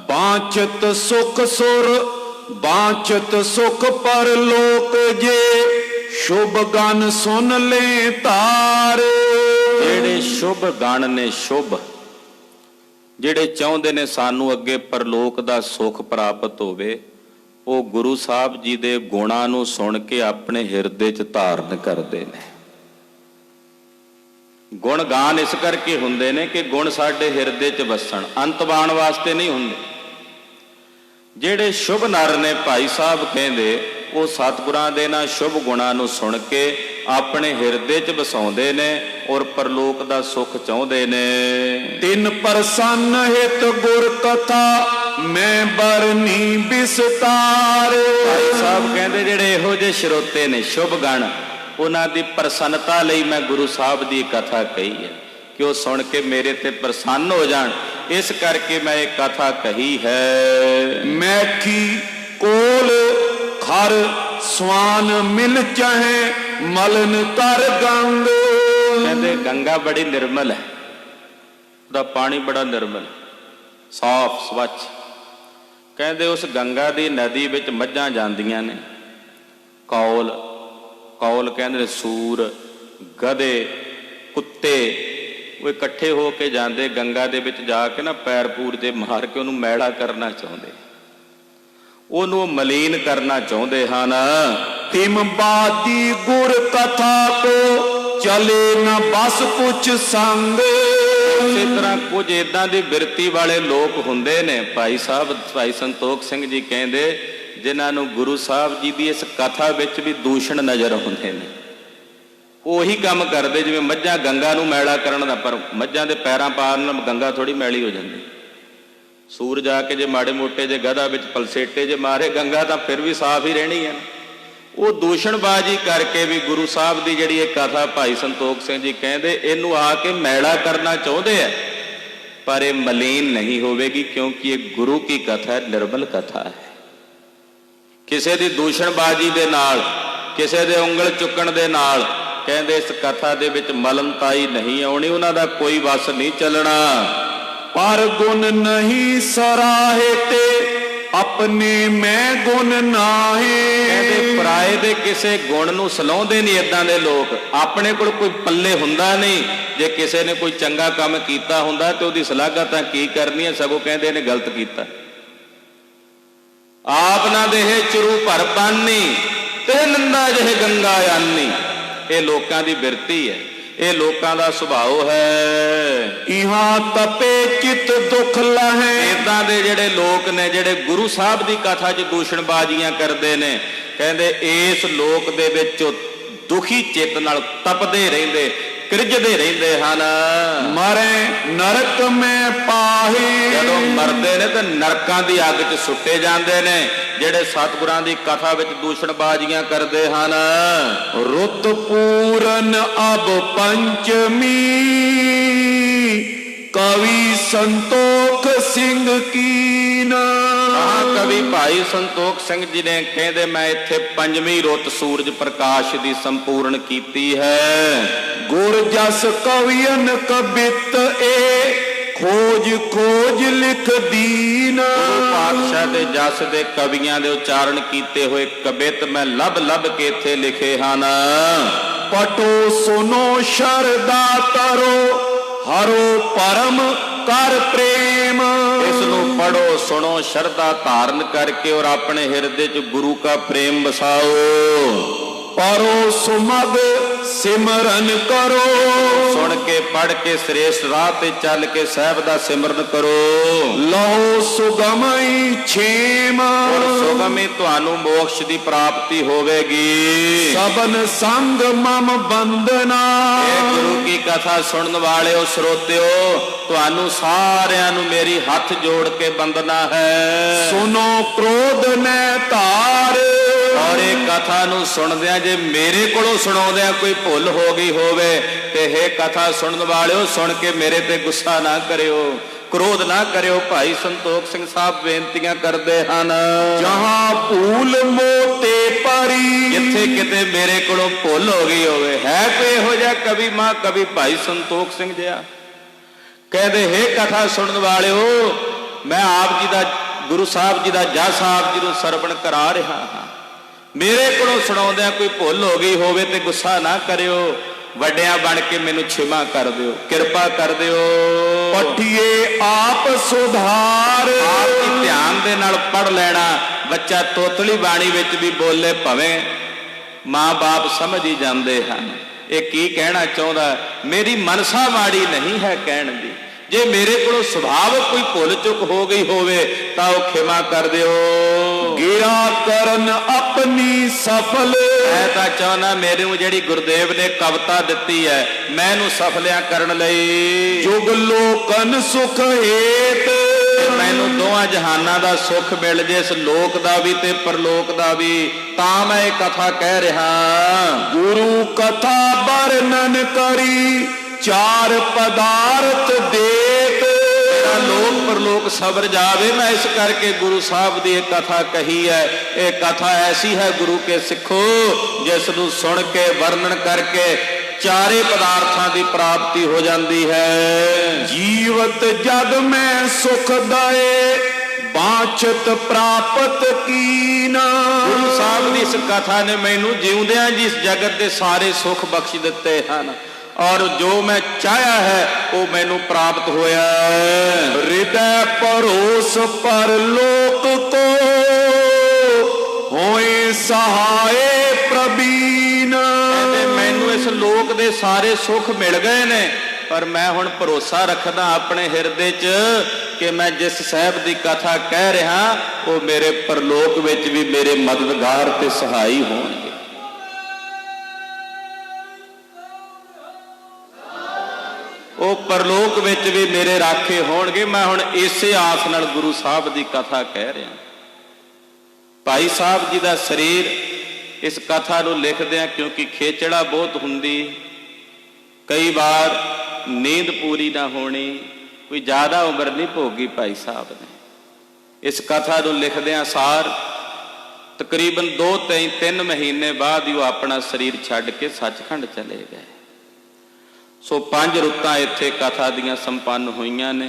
ਬਾਂਚਤ ਸੁਖ ਸੁਰ ਬਾਂਚਤ ਸੁਖ ਪਰ ਲੋਕ ਜੇ, ਸ਼ੁਭ ਗਨ ਸੁਨ ਲੈ ਤਾਰ।
ਜਿਹੜੇ ਸ਼ੁਭ ਗਣ ਨੇ, ਸ਼ੁਭ ਜਿਹੜੇ ਚਾਹੁੰਦੇ ਨੇ ਸਾਨੂੰ ਅੱਗੇ ਪਰਲੋਕ ਦਾ ਸੁੱਖ ਪ੍ਰਾਪਤ ਹੋਵੇ, ਉਹ ਗੁਰੂ ਸਾਹਿਬ ਜੀ ਦੇ ਗੁਣਾਂ ਨੂੰ ਸੁਣ ਕੇ ਆਪਣੇ ਹਿਰਦੇ 'ਚ ਧਾਰਨ ਕਰਦੇ ਨੇ। ਗੁਣ ਗਾਨ ਇਸ ਕਰਕੇ ਹੁੰਦੇ ਨੇ ਕਿ ਗੁਣ ਸਾਡੇ ਹਿਰਦੇ 'ਚ ਵਸਣ, ਅੰਤ ਪਾਉਣ ਵਾਸਤੇ ਨਹੀਂ ਹੁੰਦੇ। ਜਿਹੜੇ ਸ਼ੁਭ ਨਰ ਨੇ, ਭਾਈ ਸਾਹਿਬ ਕਹਿੰਦੇ, ਉਹ ਸਤਿਗੁਰਾਂ ਦੇ ਨਾਲ ਸ਼ੁਭ ਗੁਣਾਂ ਨੂੰ ਸੁਣ ਕੇ ਆਪਣੇ ਹਿਰਦੇ 'ਚ ਵਸਾਉਂਦੇ ਨੇ ਔਰ ਪਰਲੋਕ ਦਾ ਸੁੱਖ ਚਾਹੁੰਦੇ ਨੇ।
ਤਿੰਨ ਪ੍ਰਸੰਨ ਹਿਤ ਗੁਰ ਕਥਾ ਮੈਂ ਬਰਨੀ ਬਿਸਤਾਰ।
ਭਾਈ ਸਾਹਿਬ ਕਹਿੰਦੇ ਜਿਹੜੇ ਇਹੋ ਜਿਹੇ ਸਰੋਤੇ ਨੇ ਸ਼ੁਭ ਗਣ, ਉਹਨਾਂ ਦੀ ਪ੍ਰਸੰਨਤਾ ਲਈ ਮੈਂ ਗੁਰੂ ਸਾਹਿਬ ਦੀ ਕਥਾ ਕਹੀ ਹੈ ਕਿ ਉਹ ਸੁਣ ਕੇ ਮੇਰੇ ਤੇ ਪ੍ਰਸੰਨ ਹੋ ਜਾਣ, ਇਸ ਕਰਕੇ ਮੈਂ ਇਹ ਕਥਾ ਕਹੀ ਹੈ।
ਮੈਖੀ ਕੋਲ ਖਰ ਸਵਾਨ ਮਿਲ ਚਾਹੇ ਮਲਨ ਕਰ ਗੰਗ।
ਕਹਿੰਦੇ ਗੰਗਾ ਬੜੀ ਨਿਰਮਲ ਹੈ, ਉਹਦਾ ਪਾਣੀ ਬੜਾ ਨਿਰਮਲ, ਸਾਫ਼ ਸਵੱਛ। ਕਹਿੰਦੇ ਉਸ ਗੰਗਾ ਦੀ ਨਦੀ ਵਿੱਚ ਮੱਝਾਂ ਜਾਂਦੀਆਂ ਨੇ, ਕੌਲ ਕੌਲ ਕਹਿੰਦੇ ਸੂਰ, ਗਧੇ, ਕੁੱਤੇ, ਉਹ ਇਕੱਠੇ ਹੋ ਕੇ ਜਾਂਦੇ ਗੰਗਾ ਦੇ ਵਿੱਚ ਜਾ ਕੇ ਨਾ ਪੈਰ ਪੂਰ ਜੇ ਮਾਰ ਕੇ ਉਹਨੂੰ ਮੈਲਾ ਕਰਨਾ ਚਾਹੁੰਦੇ, ਉਹਨੂੰ ਮਲੀਨ ਕਰਨਾ ਚਾਹੁੰਦੇ ਹਨ।
ਤਿਮ ਬਾਦੀ ਗੁਰ ਕਥਾ ਕੋ ਚਲੇ ਨਾ ਬਸ ਕੁਛ ਸੰਗ।
ਇਸੇ ਤਰ੍ਹਾਂ ਕੁਝ ਏਦਾਂ ਦੀ ਬਿਰਤੀ ਵਾਲੇ ਲੋਕ ਹੁੰਦੇ ਨੇ, ਭਾਈ ਸੰਤੋਖ ਸਿੰਘ ਜੀ ਕਹਿੰਦੇ, ਜਿਨ੍ਹਾਂ ਨੂੰ ਗੁਰੂ ਸਾਹਿਬ ਜੀ ਦੀ ਇਸ ਕਥਾ ਵਿੱਚ ਵੀ ਦੂਸ਼ਣ ਨਜ਼ਰ ਆਉਂਦੇ ਨੇ। ਉਹੀ ਕੰਮ ਕਰਦੇ ਜਿਵੇਂ ਮੱਝਾਂ ਗੰਗਾ ਨੂੰ ਮੈਲਾ ਕਰਨ ਦਾ, ਪਰ ਮੱਝਾਂ ਦੇ ਪੈਰਾਂ ਪਾਰ ਨਾਲ ਗੰਗਾ ਥੋੜੀ ਮੈਲੀ ਹੋ ਜਾਂਦੀ। ਸੂਰ ਜਾ ਕੇ ਜੇ ਮਾੜੇ ਮੋਟੇ ਜੇ ਗਧਾ ਵਿੱਚ ਪਲਸੇਟੇ ਜੇ ਮਾਰੇ, ਗੰਗਾ ਤਾਂ ਫਿਰ ਵੀ ਸਾਫ਼ ਹੀ ਰਹਿਣੀ ਹੈ। ਉਹ ਦੂਸ਼ਣਬਾਜ਼ੀ ਕਰਕੇ ਵੀ ਗੁਰੂ ਸਾਹਿਬ ਦੀ ਜਿਹੜੀ ਇਹ ਕਥਾ ਭਾਈ ਸੰਤੋਖ ਸਿੰਘ ਜੀ ਕਹਿੰਦੇ, ਇਹਨੂੰ ਆ ਕੇ ਮੈਲਾ ਕਰਨਾ ਚਾਹੁੰਦੇ ਆ, ਪਰ ਇਹ ਮਲੀਨ ਨਹੀਂ ਹੋਵੇਗੀ, ਕਿਉਂਕਿ ਇਹ ਗੁਰੂ ਕੀ ਕਥਾ ਹੈ, ਨਿਰਮਲ ਕਥਾ ਹੈ। ਕਿਸੇ ਦੀ ਦੂਸ਼ਣਬਾਜ਼ੀ ਦੇ ਨਾਲ, ਕਿਸੇ ਦੇ ਉਂਗਲ ਚੁੱਕਣ ਦੇ ਨਾਲ, ਕਹਿੰਦੇ ਇਸ ਕਥਾ ਦੇ ਵਿੱਚ ਮਲਮਤਾਈ ਨਹੀਂ ਆਉਣੀ, ਉਹਨਾਂ ਦਾ ਕੋਈ ਵਸ ਨਹੀਂ ਚੱਲਣਾ।
ਪਰ ਗੁਣ ਨਹੀਂ ਸਰਾਹੇ ਤੇ ਆਪਣੇ ਮੈਂ ਗੁਣ ਨਾਹੇ।
ਕਹਿੰਦੇ ਪਰਾਏ ਦੇ ਕਿਸੇ ਗੁਣ ਨੂੰ ਸਲਾਹੁੰਦੇ ਨਹੀਂ ਏਦਾਂ ਦੇ ਲੋਕ, ਆਪਣੇ ਕੋਲ ਕੋਈ ਪੱਲੇ ਹੁੰਦਾ ਨਹੀਂ। ਜੇ ਕਿਸੇ ਨੇ ਕੋਈ ਚੰਗਾ ਕੰਮ ਕੀਤਾ ਹੁੰਦਾ ਤੇ ਉਹਦੀ ਸ਼ਲਾਘਾ ਤਾਂ ਕੀ ਕਰਨੀ ਹੈ, ਸਗੋਂ ਕਹਿੰਦੇ ਇਹਨੇ ਗਲਤ ਕੀਤਾ। ਆਪ ਨਾ ਦੇਹੇ ਚਰੂ ਭਰ ਪਾਨੀ ਤੇ ਨੰਦਾ ਜਿਹੇ ਗੰਗਾ ਆਨੀ, ਇਹ ਲੋਕਾਂ ਦੀ ਬਿਰਤੀ ਹੈ, ਇਹ ਲੋਕਾਂ ਦਾ ਸੁਭਾਅ ਹੈ।
ਇਹਾਂ ਤਪੇ ਚਿਤ ਦੁਖ ਲਹੇ।
ਏਦਾਂ ਦੇ ਜਿਹੜੇ ਲੋਕ ਨੇ ਜਿਹੜੇ ਗੁਰੂ ਸਾਹਿਬ ਦੀ ਕਥਾ 'ਚ ਦੂਸ਼ਣਬਾਜ਼ੀਆਂ ਕਰਦੇ ਨੇ, ਕਹਿੰਦੇ ਇਸ ਲੋਕ ਦੇ ਵਿੱਚ ਦੁਖੀ ਚਿੱਤ ਨਾਲ ਤਪਦੇ ਰਹਿੰਦੇ, ਕਿਰਜਦੇ ਰਹਿੰਦੇ ਹਨ।
ਮਰੇ ਨਰਕ ਮੈਂ ਪਾਹੇ।
ਜਦੋਂ ਮਰਦੇ ਨੇ ਤੇ ਨਰਕਾਂ ਦੀ ਅੱਗ 'ਚ ਸੁੱਟੇ ਜਾਂਦੇ ਨੇ ਜਿਹੜੇ ਸਤਿਗੁਰਾਂ ਦੀ ਕਥਾ ਵਿੱਚ ਦੂਸ਼ਣਬਾਜ਼ੀਆਂ ਕਰਦੇ ਹਨ।
ਰੁੱਤ ਪੂਰਨ ਅਬ ਪੰਚਮੀ ਕਵੀ ਸੰਤੋਖ ਸਿੰਘ ਕੀਨਾ।
ਕਵੀ ਭਾਈ ਸੰਤੋਖ ਸਿੰਘ ਜੀ ਨੇ ਕਹਿੰਦੇ, ਮੈਂ ਇੱਥੇ ਪੰਜਵੀਂ ਰੁੱਤ ਸੂਰਜ ਪ੍ਰਕਾਸ਼ ਦੀ ਸੰਪੂਰਨ ਕੀਤੀ ਹੈ।
ਗੁਰ ਜਸ ਕਵੀਨ ਕਬਿਤ ਏ ਖੋਜ ਖੋਜ ਲਿਖ ਦੀਨ।
ਪਾਤਸ਼ਾਹ ਦੇ ਜਸ ਦੇ ਕਵੀਆਂ ਦੇ ਉਚਾਰਨ ਕੀਤੇ ਹੋਏ ਕਬਿਤ ਮੈਂ ਲੱਭ ਲੱਭ ਕੇ ਇੱਥੇ ਲਿਖੇ ਹਨ।
ਪਟੋ ਸੁਨੋ ਸ਼ਰਦਾ ਤਰੋ ਹਰੋ ਪਰਮ ਕਰ ਪ੍ਰੇਮ।
ਇਸ इसनों पढ़ो सुनो श्रद्धा धारण करके और अपने हृदय च गुरु का प्रेम बसाओ।
परो सुमग सिमरन करो,
सुन के पढ़ के श्रेष्ठ राह ते चल के साहब दा सिमरन करो।
लहो सुगमई छेम,
और सुगम ही तुहानू मोक्ष दी प्राप्ति होवेगी।
सबन संग मम बंदना,
गुरु की कथा सुनने वाले हो श्रोत्यो, तुहानू सारियां नू मेरी हाथ जोड़ के बंदना है।
सुनो क्रोध ने तार,
और एक कथा नू सुनदिया जे मेरे कोलों सुनाउंदिया कोई भुल हो गई होवे ते हे कथा सुनने वाले हो सुन के मेरे ते गुस्सा ना करियो, क्रोध ना करियो। भाई संतोख सिंह साहब बेनतियां करते हैं,
जहां भूल मोते परी,
जिथे किते मेरे कोलों भुल हो गई होवे। है कोई इहो जिहा कवि मां कवि भाई संतोख सिंह जिहा कहदे हे कथा सुनने वाले हो, मैं आप जी दा गुरु साहब जी दा जस साहब जी नूं सरवण करा रहा हां, मेरे कोलों सुणाउंदियां कोई भुल हो गई होवे ते गुस्सा ना करियो, वड्डियां बन के मैनूं क्षमा कर दिओ, कृपा कर दिओ।
पठिए आप सुधार,
आप ही ध्यान दे नाल पढ़ लेना। बच्चा तोतली बाणी विच भी बोले भावें मां बाप समझ ही जाते हैं ये की कहना चाहुंदा। मेरी मनसा माड़ी नहीं है कहण दी, जे मेरे को सुभाव कोई भुल चुक हो गई होवे तां ओह क्षमा कर दिओ।
गिरा करन अपनी सफल,
मैं तां चाहुंदा मेरे नूं जिहड़ी गुरुदेव ने कविता दित्ती है मैं नूं सफलियां करन लई,
जुग लोकन सुख हेत,
मैनूं दोवां जहानां दा सुख मिल जे, इस लोक दा भी ते परलोक दा भी, तां मैं ये कथा कह रहा।
गुरु कथा वर्णन करी चार पदार्थ देख,
लोक परलोक सबर जावे। मैं इस करके गुरु साहब की कथा कही है। ये कथा ऐसी है गुरु के सिखो जिस नूं सुन के वर्णन करके चारे पदार्थां की प्राप्ति हो जाती है।
जीवत जग में सुख दए बांछत प्राप्त कीना,
गुरु साहब की इस कथा ने मैनू जिउंदियां जी इस जगत के सारे सुख बख्श दिते हैं और जो मैं चाहया है वो मैनू प्राप्त होया।
हृदय परोस पर लोक को होए सहाय प्रवीण,
मैनू इस लोक दे सारे सुख मिल गए ने पर मैं हुण भरोसा रखदा अपने हिरदे च कि मैं जिस साहब की कथा कह रहा वो मेरे परलोक विच भी मेरे मददगार ते सहाई होणगे। वो परलोक विच भी मेरे राखे होणगे। मैं हुण इसे आस नाल गुरु साहब की कथा कह रहा। भाई साहब जी का शरीर इस कथा नूं लिखदे क्योंकि खेचड़ा बहुत हुंदी, कई बार नींद पूरी ना होनी, कोई ज़्यादा उम्र नहीं भोगी भाई साहब ने। इस कथा नूं लिखदे सार तकरीबन 2-3 महीने बाद ही वो अपना शरीर छड्ड के सचखंड चले गए। सो 5 रुत्तां इत्थे कथा दियां संपन्न होईयां ने।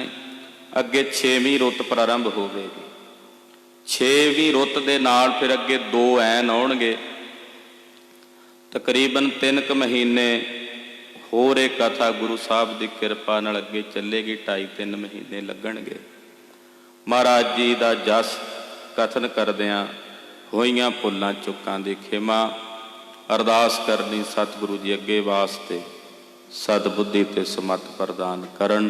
अगे 6वीं रुत प्रारंभ होवेगी। 6वीं रुत दे नाल फिर अगे 2 ऐन आउणगे। तकरीबन 3 महीने होर एक कथा गुरु साहब की किरपा नाल अगे चलेगी। 2.5-3 महीने लगणगे। महाराज जी का जस कथन करदिआं होईयां भुल्लां चुकां दी खिमा अरदास करनी सतगुरु जी अगे वास्ते सदबुद्धि ते समत प्रदान करन।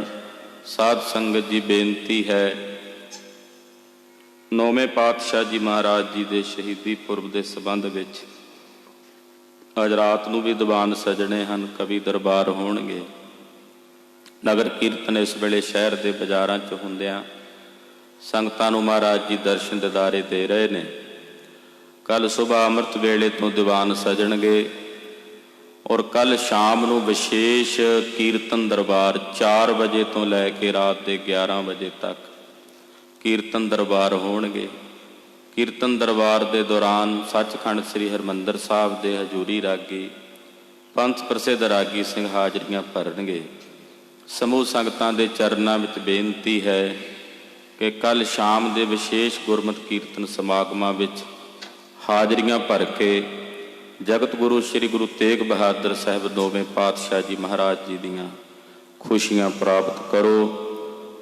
साध संगत जी बेनती है 9वें पातशाह जी महाराज जी के शहीदी पुरब के संबंध विच अज रात नूं भी दीवान सजने हैं, कवि दरबार होणगे। नगर कीर्तन इस वेले शहर के बाजारां च हुंदिआं संगतां नूं महाराज जी दर्शन दिदारे दे रहे ने। कल सुबह अमृत वेले तो दीवान सजणगे और कल शाम नूं विशेष कीर्तन दरबार 4 बजे तो लैके रात के 11 बजे तक कीर्तन दरबार होणगे। कीर्तन दरबार के दौरान सचखंड श्री हरमंदर साहब के हजूरी रागी पंथ प्रसिद्ध रागी सिंह हाजरियां भरनगे। समूह संगतां दे चरनां विच बेनती है कि कल शाम के विशेष गुरमत कीर्तन समागमां विच हाजरियां भर के जगत गुरु श्री गुरु तेग बहादुर साहब 9वें पातशाह जी महाराज जी दीआं खुशियां प्राप्त करो।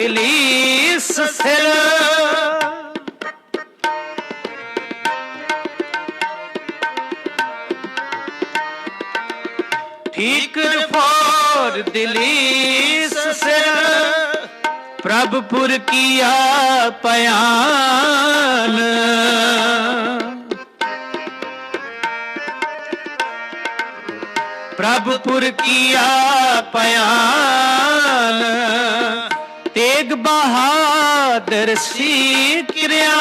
लीस सिर ठीक फोर दिलीस सिर प्रभुपुर किया पयान प्रभुपुर किया पयान तेग बहादुर सीकरिया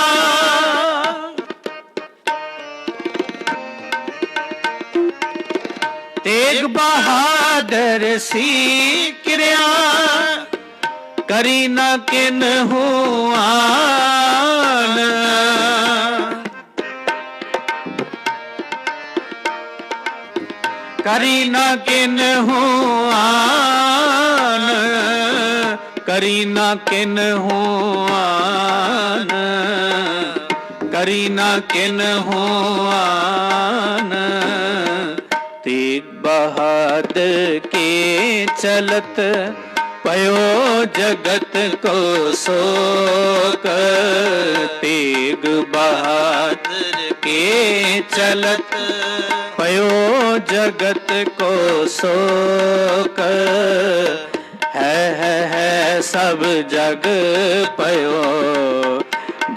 तेग बहादुर सीकरिया करी न किन हुआन करी न किन हुआन करी न किन हुआन करी न किन हुआन तेग बहादुर के चलत पयो जगत को शोक तेग बहादुर के चलत पयो जगत को शोक है सब जग पयो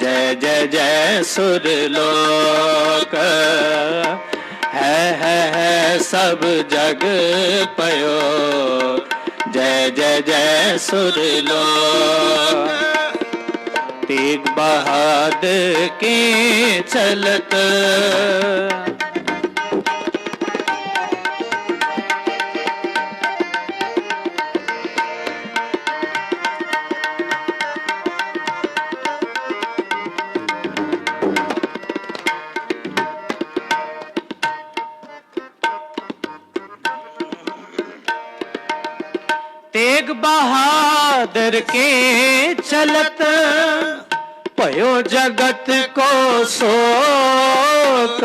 जय जय जय सुरलोक है सब जग पयो जय जय जय सुरलोक तेग बहादुर के चलत तेग बहादुर के चलत पयो जगत को शोक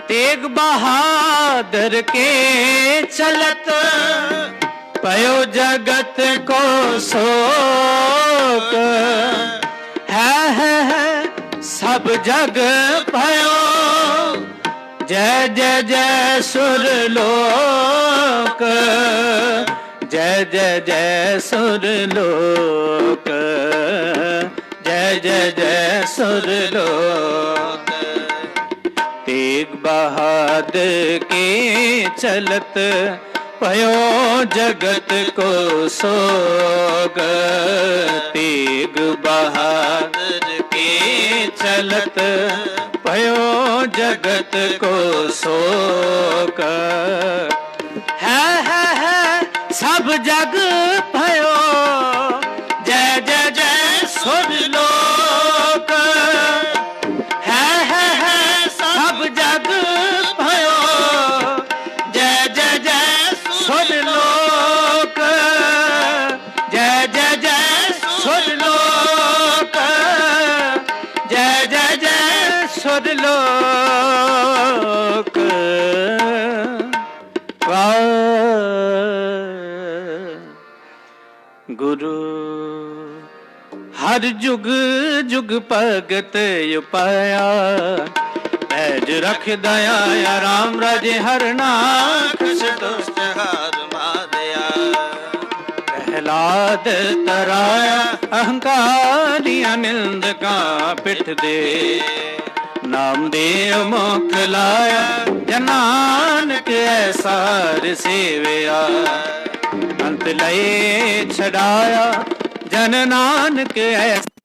तेग बहादुर के चलत पयो जगत को शोक है सब जग भयो जय जय जय सुरलोक जय जय जय सुरलोक जय जय जय सुरलोक तेग बहादुर के चलत पयो जगत को सोग तेग बहादुर के चलत पयो जगत को शोक है सब जग भयो जय जय जय सुरलोक है सब जग भयो जय जय जय सुरलोक जय जय जय सुरलोक जय जय जय सुरलोक गुरु हर जुग जुग भगत उपाया पैज रख दया राम राजे हर नाथ दुष्ट हार मारया प्रहलाद तराया अहंकारिया निंद का पिठ दे नाम देव मुख लाया जनानक ऐसा सेवया अंत लये छड़ाया जन नानक ऐसा